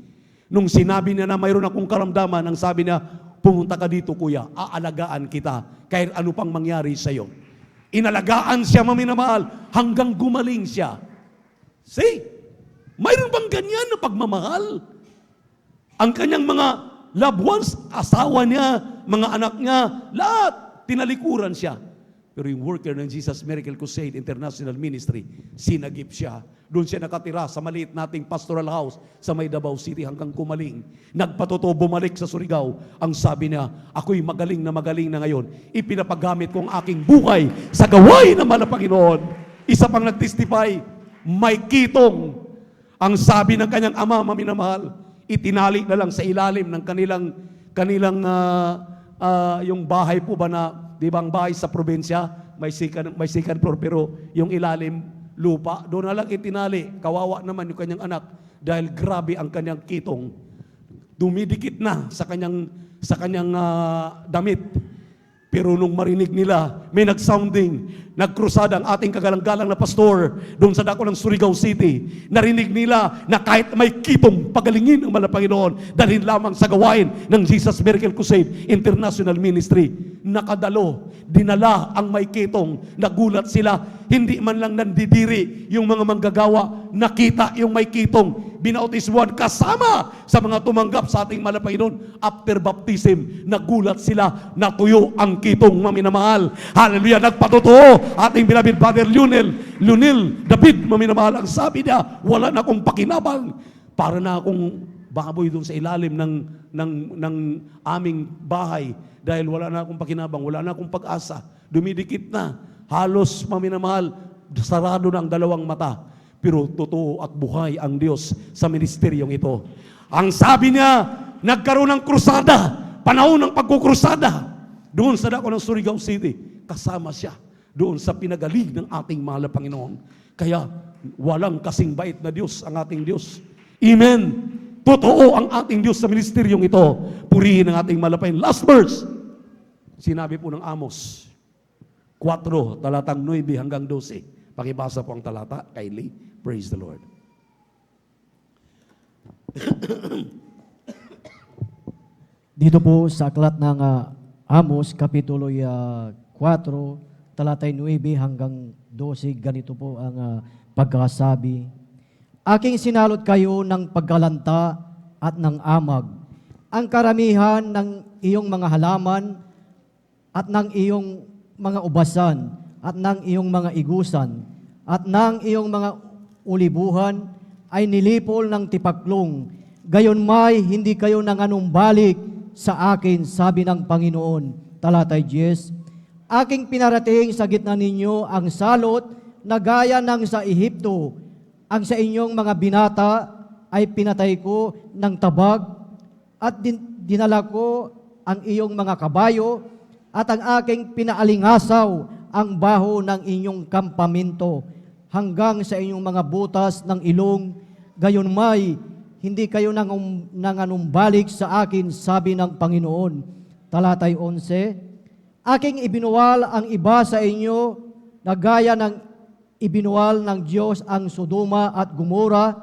Nung sinabi niya na mayroon akong karamdaman, ang sabi niya, pumunta ka dito kuya, aalagaan kita, kahit ano pang mangyari sa iyo. Inalagaan siya, maminamahal, hanggang gumaling siya. See? Mayroon bang ganyan na pagmamahal? Ang kanyang mga loved ones, asawa niya, mga anak niya, lahat, tinalikuran siya. Pero yung worker ng Jesus Miracle Crusade International Ministry, sinagip siya. Doon siya nakatira sa maliit nating pastoral house sa May Davao City hanggang kumaling. Nagpatuto, bumalik sa Surigao. Ang sabi niya, ako'y magaling na ngayon. Ipinapagamit ko ang aking buhay sa gawain ng mahal na Panginoon. Isa pang nagtestify, may kitong. Ang sabi ng kanyang ama, maminamahal, itinali na lang sa ilalim ng kanilang yung bahay po ba na, di ba ang bahay sa probinsya, may second floor, pero yung ilalim, lupa, doon na lang itinali. Kawawa naman yung kanyang anak dahil grabe ang kanyang kitong. Dumidikit na sa kanyang damit. Pero nung marinig nila, may nagsounding, nagkrusada ang ating kagalang-galang na pastor doon sa dako ng Surigao City. Narinig nila na kahit may kitong pagalingin ang mahal na Panginoon dahil lamang sa gawain ng Jesus Miracle Crusade International Ministry. Nakadalo, dinala ang may kitong, nagulat sila, hindi man lang nandidiri yung mga manggagawa, nakita yung may kitong, binautismuhan kasama sa mga tumanggap sa ating mahal na Panginoon. After baptism, nagulat sila, natuyo ang kitong, maminamahal. Hallelujah, nagpatotoo ating beloved brother Lunil David, maminamahal. Ang sabi niya, wala na akong pakinabang, para na akong baboy doon sa ilalim ng aming bahay dahil wala na akong pakinabang, wala na akong pag-asa. Dumidikit na, halos, maminamahal, sarado na ang dalawang mata. Pero totoo at buhay ang Diyos sa ministeryong ito. Ang sabi niya, nagkaroon ng krusada, panahon ng pagkukrusada. Doon sa dako ng Surigao City, kasama siya doon sa pinagaling ng ating mahal na Panginoon. Kaya walang kasing bait na Diyos ang ating Diyos. Amen. Totoo ang ating Diyos sa ministeryong ito. Purihin ang ating mahal na Panginoon. Last verse. Sinabi po ng Amos 4, talatang 9 hanggang 12. Pakibasa po ang talata, kindly. Praise the Lord. Dito po sa aklat ng Amos, Kapitulo 4, talatay 9 hanggang 12, ganito po ang pagkakasabi. Aking sinalot kayo ng pagkalanta at ng amag, ang karamihan ng iyong mga halaman at ng iyong mga ubasan at ng iyong mga igusan at ng iyong mga ulibuhan ay nilipol ng tipaklong. Gayon may hindi kayo nanganumbalik sa akin, sabi ng Panginoon. Talatay 10. Aking pinarating sa gitna ninyo ang salot na gaya ng sa Ehipto. Ang sa inyong mga binata ay pinatay ko ng tabag at dinala ko ang iyong mga kabayo at ang aking pinaalingasaw ang baho ng inyong kampamento hanggang sa inyong mga butas ng ilong. Gayon may hindi kayo nanganumbalik sa akin, sabi ng Panginoon. Talatay 11. Aking ibinuwal ang iba sa inyo na gaya ng ibinuwal ng Diyos ang Sodoma at Gomora,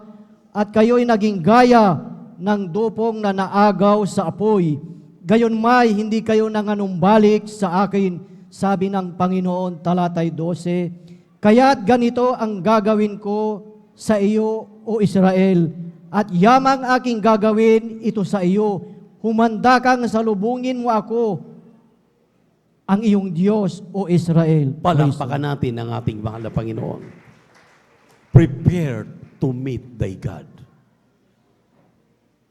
at kayo'y naging gaya ng dupong na naagaw sa apoy. Gayon may hindi kayo nanganumbalik sa akin, sabi ng Panginoon. Talatay 12. Kaya't ganito ang gagawin ko sa iyo, O Israel, at yamang aking gagawin ito sa iyo. Humanda kang salubungin mo ako, ang iyong Diyos, O Israel. Palakpakan natin ang ating mahal na Panginoon. Prepare to meet thy God.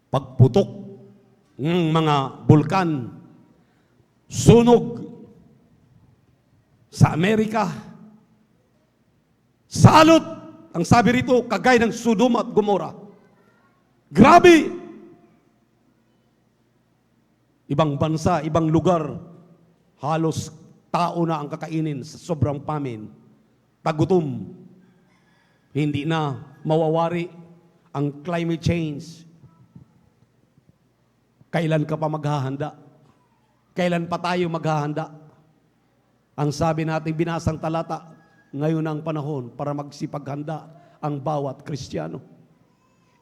Pagputok ng mga bulkan, sunog sa Amerika, salot, ang sabi rito, kagaya ng Sodom at Gomora. Grabe! Ibang bansa, ibang lugar, halos tao na ang kakainin sa sobrang famine, tagutom, hindi na mawawari ang climate change. Kailan ka pa maghahanda? Kailan pa tayo maghahanda? Ang sabi natin binasang talata, ngayon ang panahon para magsipaghanda ang bawat Kristiyano.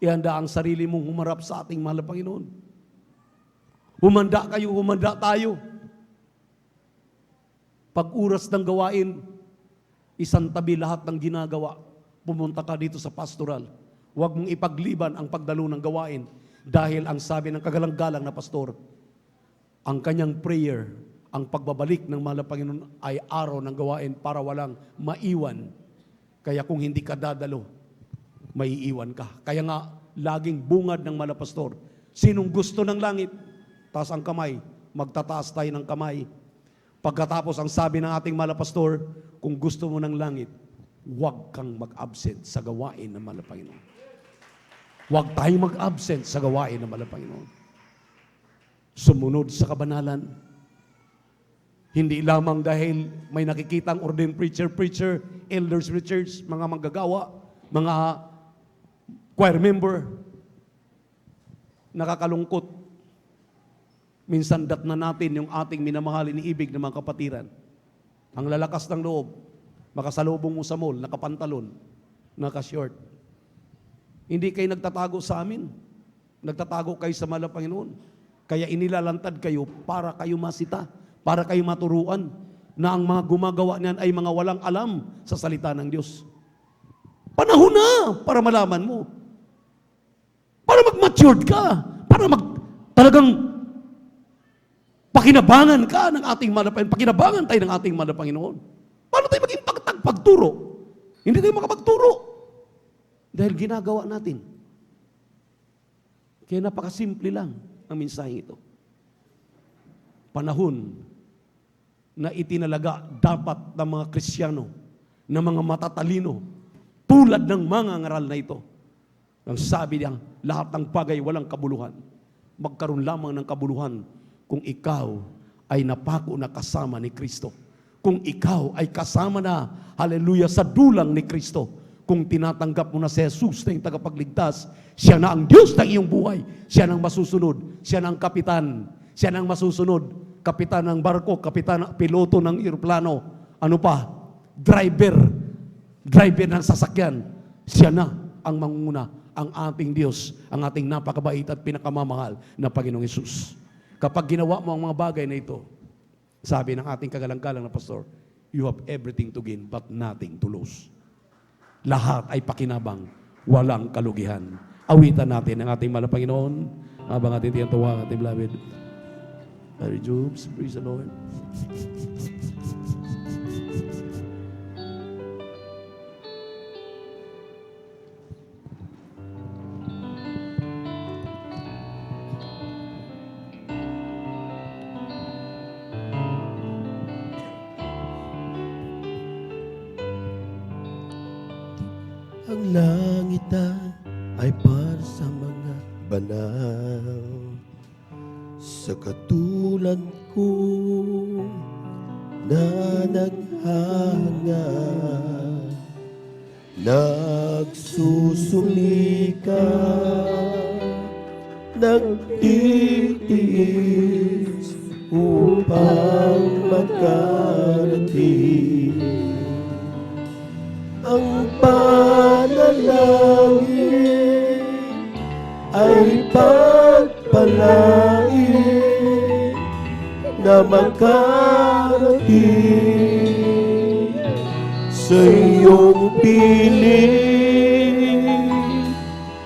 Ihanda ang sarili mong humarap sa ating mahal na Panginoon. Humanda kayo, humanda tayo. Pag oras ng gawain, isang tabi lahat ng ginagawa. Pumunta ka dito sa pastoral. Huwag mong ipagliban ang pagdalo ng gawain dahil ang sabi ng kagalang-galang na pastor, ang kanyang prayer, ang pagbabalik ng mahal na Panginoon ay araw ng gawain para walang maiwan. Kaya kung hindi ka dadalo, maiiwan ka. Kaya nga, laging bungad ng mahal na pastor, sinong gusto ng langit, taas ang kamay, magtataas tayo ng kamay. Pagkatapos ang sabi ng ating mahal na pastor, kung gusto mo ng langit, huwag kang mag-absent sa gawain ng mahal na Panginoon. Huwag tayong mag-absent sa gawain ng mahal na Panginoon. Sumunod sa kabanalan. Hindi lamang dahil may nakikitang ordained preacher, elders, preachers, mga manggagawa, mga choir member, nakakalungkot. Minsan datna natin yung ating minamahal, iniibig ng mga kapatiran. Ang lalakas ng loob, makasalubong mo sa mall, nakapantalon, nakashort. Hindi kayo nagtatago sa amin. Nagtatago kayo sa mahal na Panginoon. Kaya inilalantad kayo para kayo masita, para kayo maturuan na ang mga gumagawa niyan ay mga walang alam sa salita ng Diyos. Panahon na para malaman mo. Para mag-matured ka. Para talagang pakinabangan ka ng ating mahal na Panginoon. Pakinabangan tayo ng ating mahal na Panginoon. Paano tayo maging pagturo? Hindi tayo makapagturo. Dahil ginagawa natin. Kaya napakasimple lang ang mensaheng ito. Panahon na itinalaga dapat ng mga Kristiyano, ng mga matatalino, tulad ng mga ngaral na ito. Ang sabi niya, lahat ng bagay walang kabuluhan. Magkaroon lamang ng kabuluhan kung ikaw ay napako na kasama ni Kristo. Kung ikaw ay kasama na, haleluya, sa dulang ni Kristo. Kung tinatanggap mo na si Jesus na yung tagapagligtas, siya na ang Diyos ng iyong buhay. Siya nang masusunod. Siya nang kapitan. Siya nang masusunod. Kapitan ng barko, piloto ng eroplano. Ano pa? Driver ng sasakyan. Siya na ang mangunguna, ang ating Diyos, ang ating napakabait at pinakamamahal na Panginoong Hesus. Kapag ginawa mo ang mga bagay na ito, sabi ng ating kagalang-galang na pastor, you have everything to gain but nothing to lose. Lahat ay pakinabang, walang kalugihan. Awitan natin ang ating mahal na Panginoon, habang ating tiyatuwa ang ating beloved. Mary Jobs, praise the Lord. Ang langit ay para sa mga banal, sa katulad ko na naghanga, nagsusumika, nagtitiis upang makarating. Ang panalangin ay pagpalain na makarating sa iyong piling,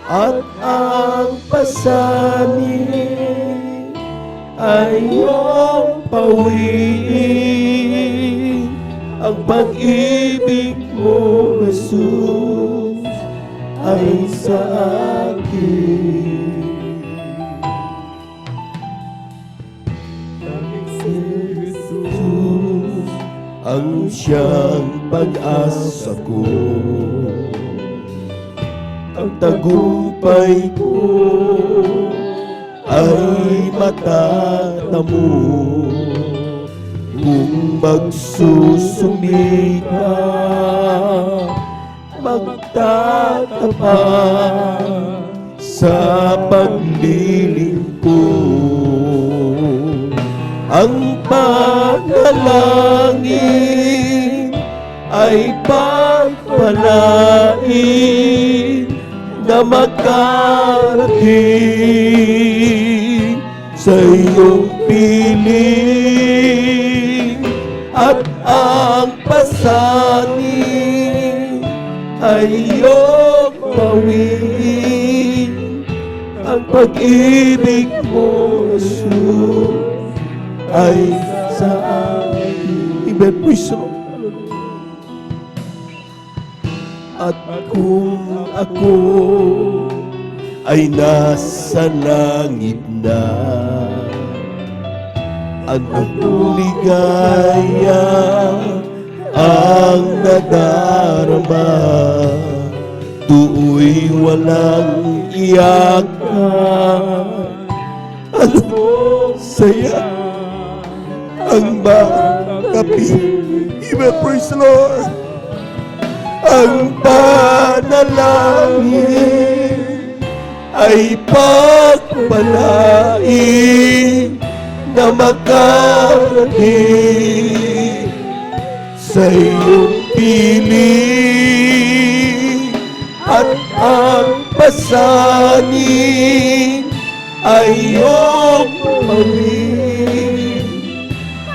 at ang pasanin ay iyong pawiin. Ang pag-ibig mo, Jesus, ay sa akin. Jesus, ang siyang pag-asa ko, ang tagumpay ko ay matatamo kung magsusumikap, magtatapat sa paglilingkod. Ang panalangin ay pagpalain na magkarating sa iyong piling, at ang pasanin ay iyong bawiin. Ang pag-ibig mo, Jesus, ay sa akin. Amen. Praise the Lord. At kung ako ay nasa langit na, anong ligaya ang nadarama, do'y walang iyakan. Ano saya ang makapili. Amen. Praise the Lord. Ang panalangin ay pagpalain na makarating sa iyong piling, at ang pasanin ay iyong pawin.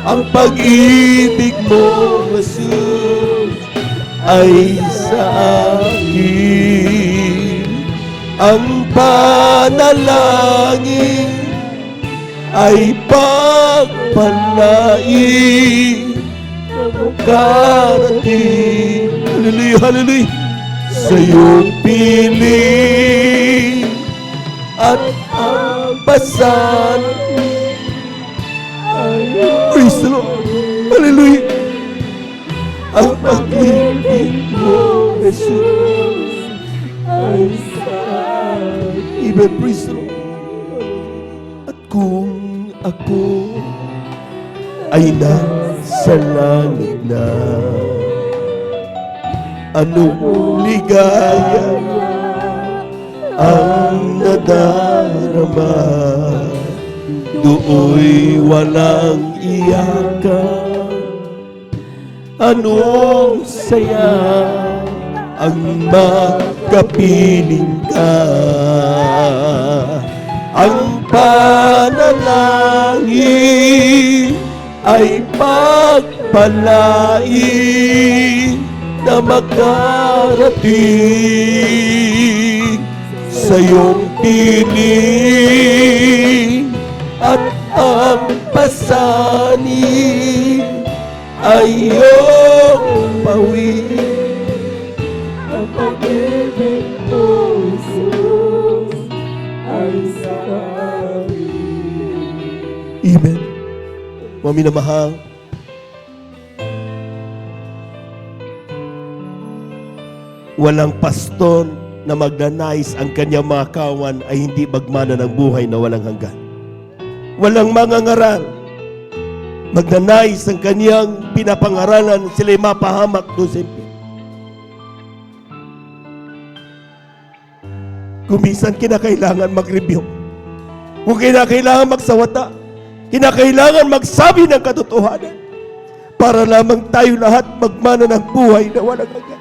Ang pag-ibig mo, Jesus, ay sa akin. Ang panalangin ay pagpalain na makarating, hallelujah, hallelujah, sa iyong piling, at ang pasanin ay, praise the Lord, hallelujah, ang pag-ibig mo, Jesus, ay sa akin. Amen. Praise the Lord. At kung ako ay nasa langit na, anong ligaya ang nadarama, do'y walang iyakan. Anong saya ang magkapiling ka. Ang panalangin ay pagpalain na makarating sa iyong piling, at ang pasanin ay iyong pawin. Ang pag-ibig mo, Jesus, ay sa akin. Amen. Mga minamahal, walang pastor na magnanais ang kanyang mga kawan ay hindi magmana ng buhay na walang hanggan. Walang mangangaral magnanais ang kanyang pinapangaralan, sila'y mapahamak doon sa impyerno. Kumisan kinakailangan mag-review. Kung kinakailangan magsawata, kinakailangan magsabi ng katotohanan para lamang tayo lahat magmana ng buhay na walang hanggan.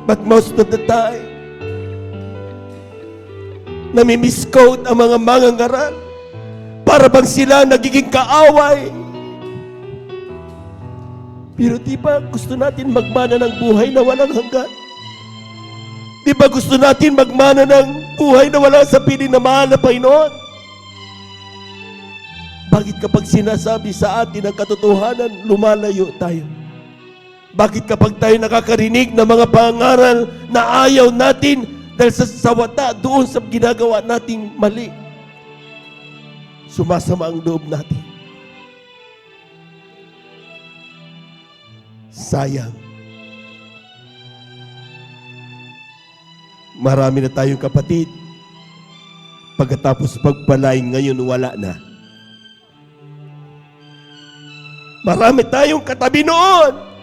But most of the time, nami-misquote ang mga mangangaral para bang sila nagiging kaaway. Pero di ba gusto natin magmana ng buhay na walang hanggan? Di ba gusto natin magmana ng buhay na walang sa piling na mahal na Panginoon? Bakit kapag sinasabi sa atin ang katotohanan, lumalayo tayo? Bakit kapag tayo nakakarinig ng mga pangaral na ayaw natin dahil sa sawata doon sa ginagawa nating mali, sumasama ang loob natin? Sayang. Marami na tayong kapatid, pagkatapos pagpalain ngayon wala na. Marami tayong katabi noon.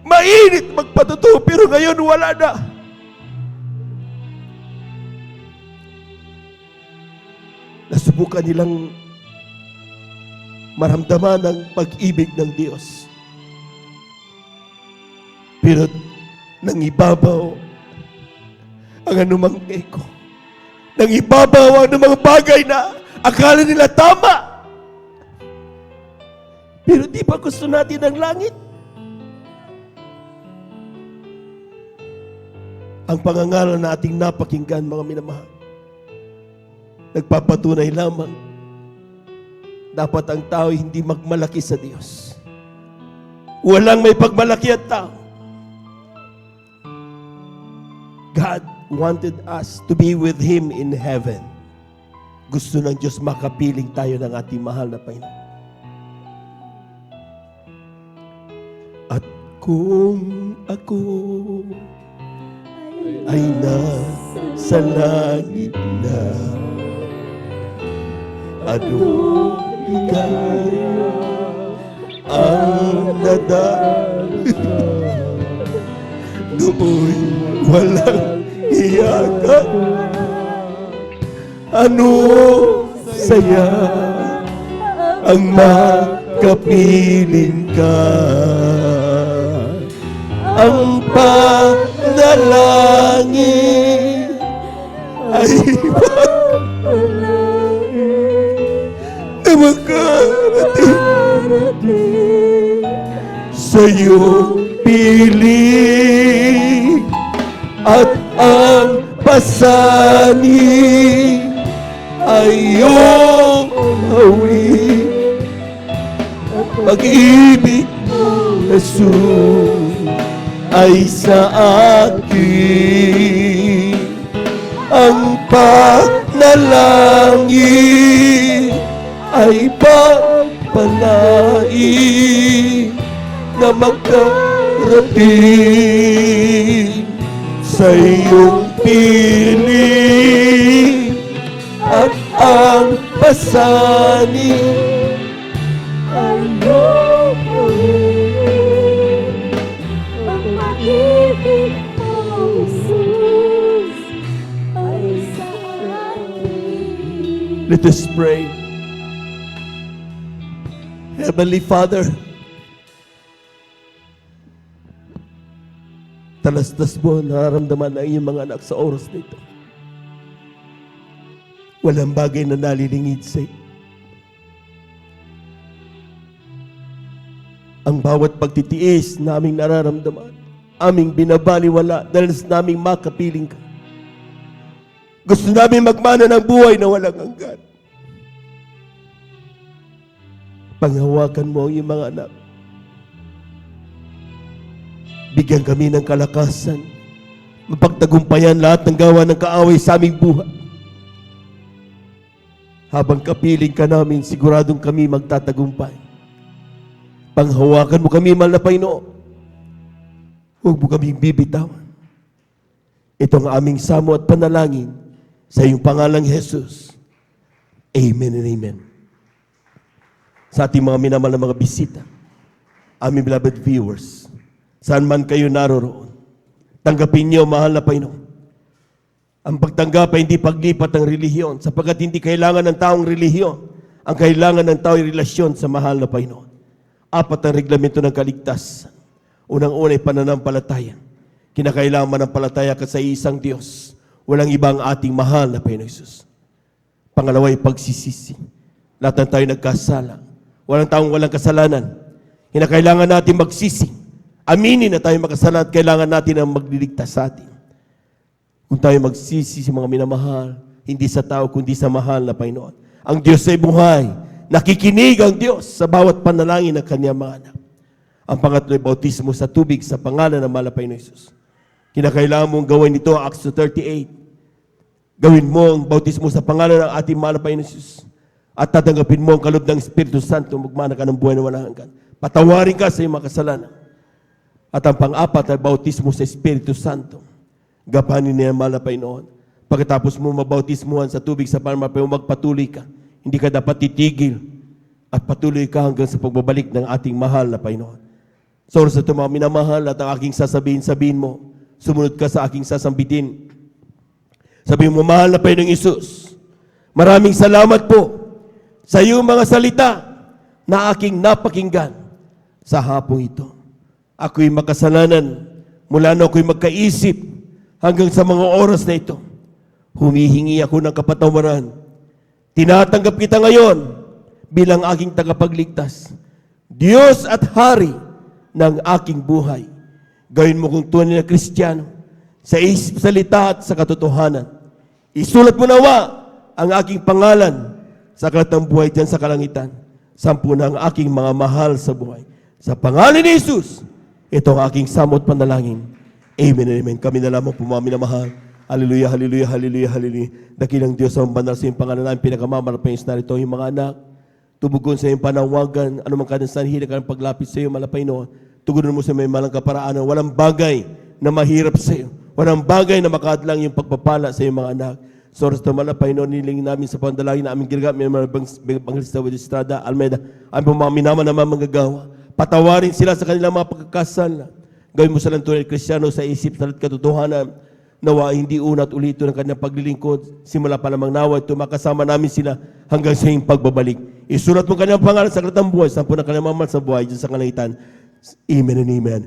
Mainit magpatuto, pero ngayon wala na. Nasubukan nilang maramdaman ang pag-ibig ng Diyos. Pero nang ibabaw ang anumang eko, nang ibabaw ang anumang bagay na akala nila tama. Pero di ba gusto natin ang langit? Ang pangangaral na ating napakinggan, mga minamahal, nagpapatunay lamang dapat ang tao hindi magmalaki sa Diyos. Walang may pagmalaki at tao. God wanted us to be with Him in heaven. Gusto ng Diyos makapiling tayo ng ating mahal na Panginoon. At kung ako ay nasa langit na, ano kaya ang nadaan? Nooy walang iyakan, ano saya ang makapiling ka. Ang panalangin ay na makarating sa iyong piling, at ang pasanin ay iyong hawin. Pag-ibig mo, Jesus, ay sa akin. Ang panalangin ay pagpalain na magkarating sa iyong piling, at ang pasanin ay iyong hawin. Ang pag-ibig mo, Jesus, ay sa akin. Let us pray. Heavenly Father, talastas mo, nararamdaman ng iyong mga anak sa oras nito. Walang bagay na nalilingid sa iyo. Ang bawat pagtitiis na aming nararamdaman, aming binabaliwala dahil sa naming makapiling ka. Gusto namin magmana ng buhay na walang hanggan. Panghawakan mo ang iyong mga anak. Bigyan kami ng kalakasan, mapagtagumpayan lahat ng gawa ng kaaway sa aming buhay. Habang kapiling ka namin, siguradong kami magtatagumpay. Panghawakan mo kami, mahal na Panginoon. Huwag mo kaming bibitawan. Ito ang aming samo at panalangin sa iyong pangalang Jesus. Amen and amen. Sa ating mga minamahal na mga bisita, aming beloved viewers, saan man kayo naroroon, tanggapin niyo, mahal na Panginoon. Ang pagtanggap ay hindi paglipat ng relihiyon, sapagkat hindi kailangan ng taong relihiyon. Ang kailangan ng tao ay relasyon sa mahal na Panginoon. 4 ang reglamento ng kaligtasan. Unang-una ay pananampalataya. Kinakailangan manampalataya ka sa isang Diyos. Walang ibang ating mahal na Panginoon Jesus. Pangalawa ay pagsisisi. Lahat ng tayo nagkasala. Walang taong walang kasalanan. Kinakailangan natin magsisi. Aminin na tayo makasalanan at kailangan natin ang magliligtas sa atin. Kung tayo magsisi sa mga minamahal, hindi sa tao kundi sa mahal na Panginoon. Ang Diyos ay buhay. Nakikinig ang Diyos sa bawat panalangin ng kanyang mga anak. Ang pangatlo ay bautismo sa tubig sa pangalan ng mahal na Panginoon Jesus. Kinakailangan mong gawin ito, Acts 2:38. Gawin mo ang bautismo sa pangalan ng ating mahal na Panginoon Jesus. At tatanggapin mo ang kaloob ng Espiritu Santo, magmana ka ng buhay na walang hanggan. Patawarin ka sa iyong mga kasalanan. At ang pang-apat ay bautismo sa Espiritu Santo. Gapanin niya ang mahal na Panginoon. Pagkatapos mo mabautismuhan sa tubig sa pangalan ng Panginoon, magpatuloy ka. Hindi ka dapat titigil at patuloy ka hanggang sa pagbabalik ng ating mahal na Panginoon. So, sa ito mga minamahal at ang aking sabihin mo, sumunod ka sa aking sasambitin. Sabihin mo, mahal na Panginoong Isus, maraming salamat po sa iyong mga salita na aking napakinggan sa hapong ito. Ako'y makasalanan mula na ako'y magkaisip hanggang sa mga oras na ito. Humihingi ako ng kapatawaran. Tinatanggap kita ngayon bilang aking tagapagligtas. Diyos at Hari ng aking buhay. Gawin mo kong tunay na Kristiyano sa isip, salita at sa katotohanan. Isulat mo nawa ang aking pangalan sa aklat ng buhay dyan sa kalangitan. 10 na ang aking mga mahal sa buhay. Sa pangalan ni Jesus, ito ang aking samot panalangin. Amen and amen. Kami na lamang po mga minamahal. Hallelujah, hallelujah, hallelujah, hallelujah. Dakilang Diyos ang banal sa iyong pangalan namin. Pinakamamalapayin na rito yung mga anak. Tubugon sa iyong panawagan. Anumang kadansan, ka ng paglapit sa iyo, malapay noon. Tugunan mo sa may malang kaparaanan. Walang bagay na mahirap sa iyo. Walang bagay na makadlang yung pagpapala sa iyong mga anak. So, sa malapay noon, nilingin namin sa pandalangin na aming gilgam. May mga Banglista with Estrada, Almeida. Ang mga minaman naman magagawa. Patawarin sila sa kanilang mga pagkakasala. Gawin mo silang tunay Kristiyano sa isip at katotohanan. Nawa hindi unat ulito ng kanyang paglilingkod. Simula pa lamang nawa, tumakasama namin sila hanggang sa iyong pagbabalik. Isulat mo kanyang pangalan sa aklat ng buhay, 10 na kanyang mamahal sa buhay dyan sa kalangitan. Amen and amen.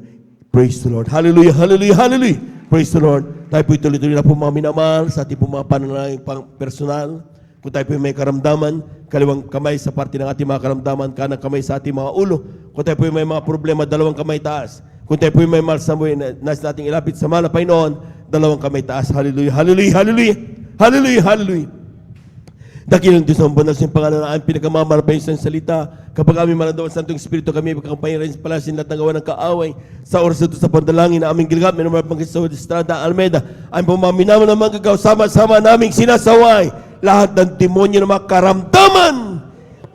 Praise the Lord. Hallelujah, hallelujah, hallelujah. Praise the Lord. Tayo po tuloy-tuloy na po mga minamahal sa ating po mga panalangin personal. Kung tayo po may karamdaman, kaliwang kamay sa parte ng ating mga karamdaman, kanang kamay sa ating mga ulo. Kung tayo po may mga problema, 2 kamay taas. Kung tayo po may mahal sa buhay, nais nating ilapit sa mahal na Panginoon, 2 kamay taas. Hallelujah, hallelujah, hallelujah, hallelujah, hallelujah. Dakilang Diyos ang banal sa iyong pangalan na ang pinakamamalapayin sa salita. Kapag kami malandaw ang Santong Espiritu, kami magkakampayin rin sa palasin lahat ng gawa ng kaaway. Sa oras ito sa pandalangin na aming gilgam, may naman Banglista with Estrada, Almeida, ang pumaminaman ng mga gagaw, sama-sama naming sinasaway lahat ng demonyo na mga karamdaman.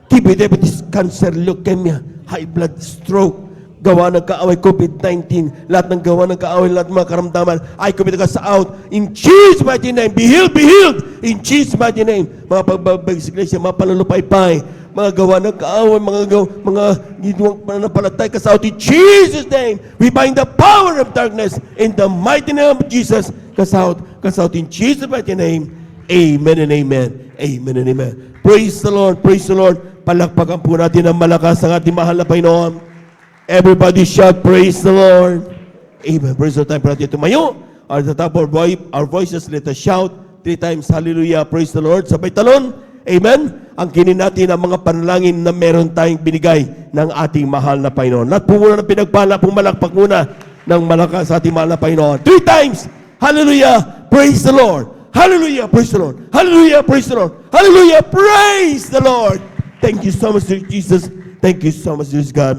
TB, diabetes, cancer, leukemia, high blood, stroke, gawa ng kaaway, COVID-19, lahat ng gawa ng kaaway, lahat ng mga karamdaman, ay kumitagas sa out. In Jesus' mighty name, be healed, be healed. In Jesus' mighty name, mga pagbabag sa iglesia, mga panalupaypay, mga gawa ng kaaway, mga ginawang pananampalatay, kas out. In Jesus' name, we bind the power of darkness in the mighty name of Jesus. Kas out in Jesus' mighty name. Amen and amen. Amen and amen. Praise the Lord, praise the Lord. Palakpakan po natin ang malakas ang ating mahal na Panginoon. Everybody shout, praise the Lord. Amen. Praise the Lord. Time para natin tumayo. At the top of our voices, let us shout 3 times, hallelujah, praise the Lord. Sabay talon. Amen. Ang kinin natin ang mga panalangin na meron tayong binigay ng ating mahal na Panginoon. Lahat po muna ng pinagpala, pumalakpak muna ng malakas sa ating mahal na Panginoon. 3 times, hallelujah, praise the Lord. Hallelujah, praise the Lord. Hallelujah, praise the Lord. Hallelujah, praise the Lord. Thank you so much, Jesus. Thank you so much, God.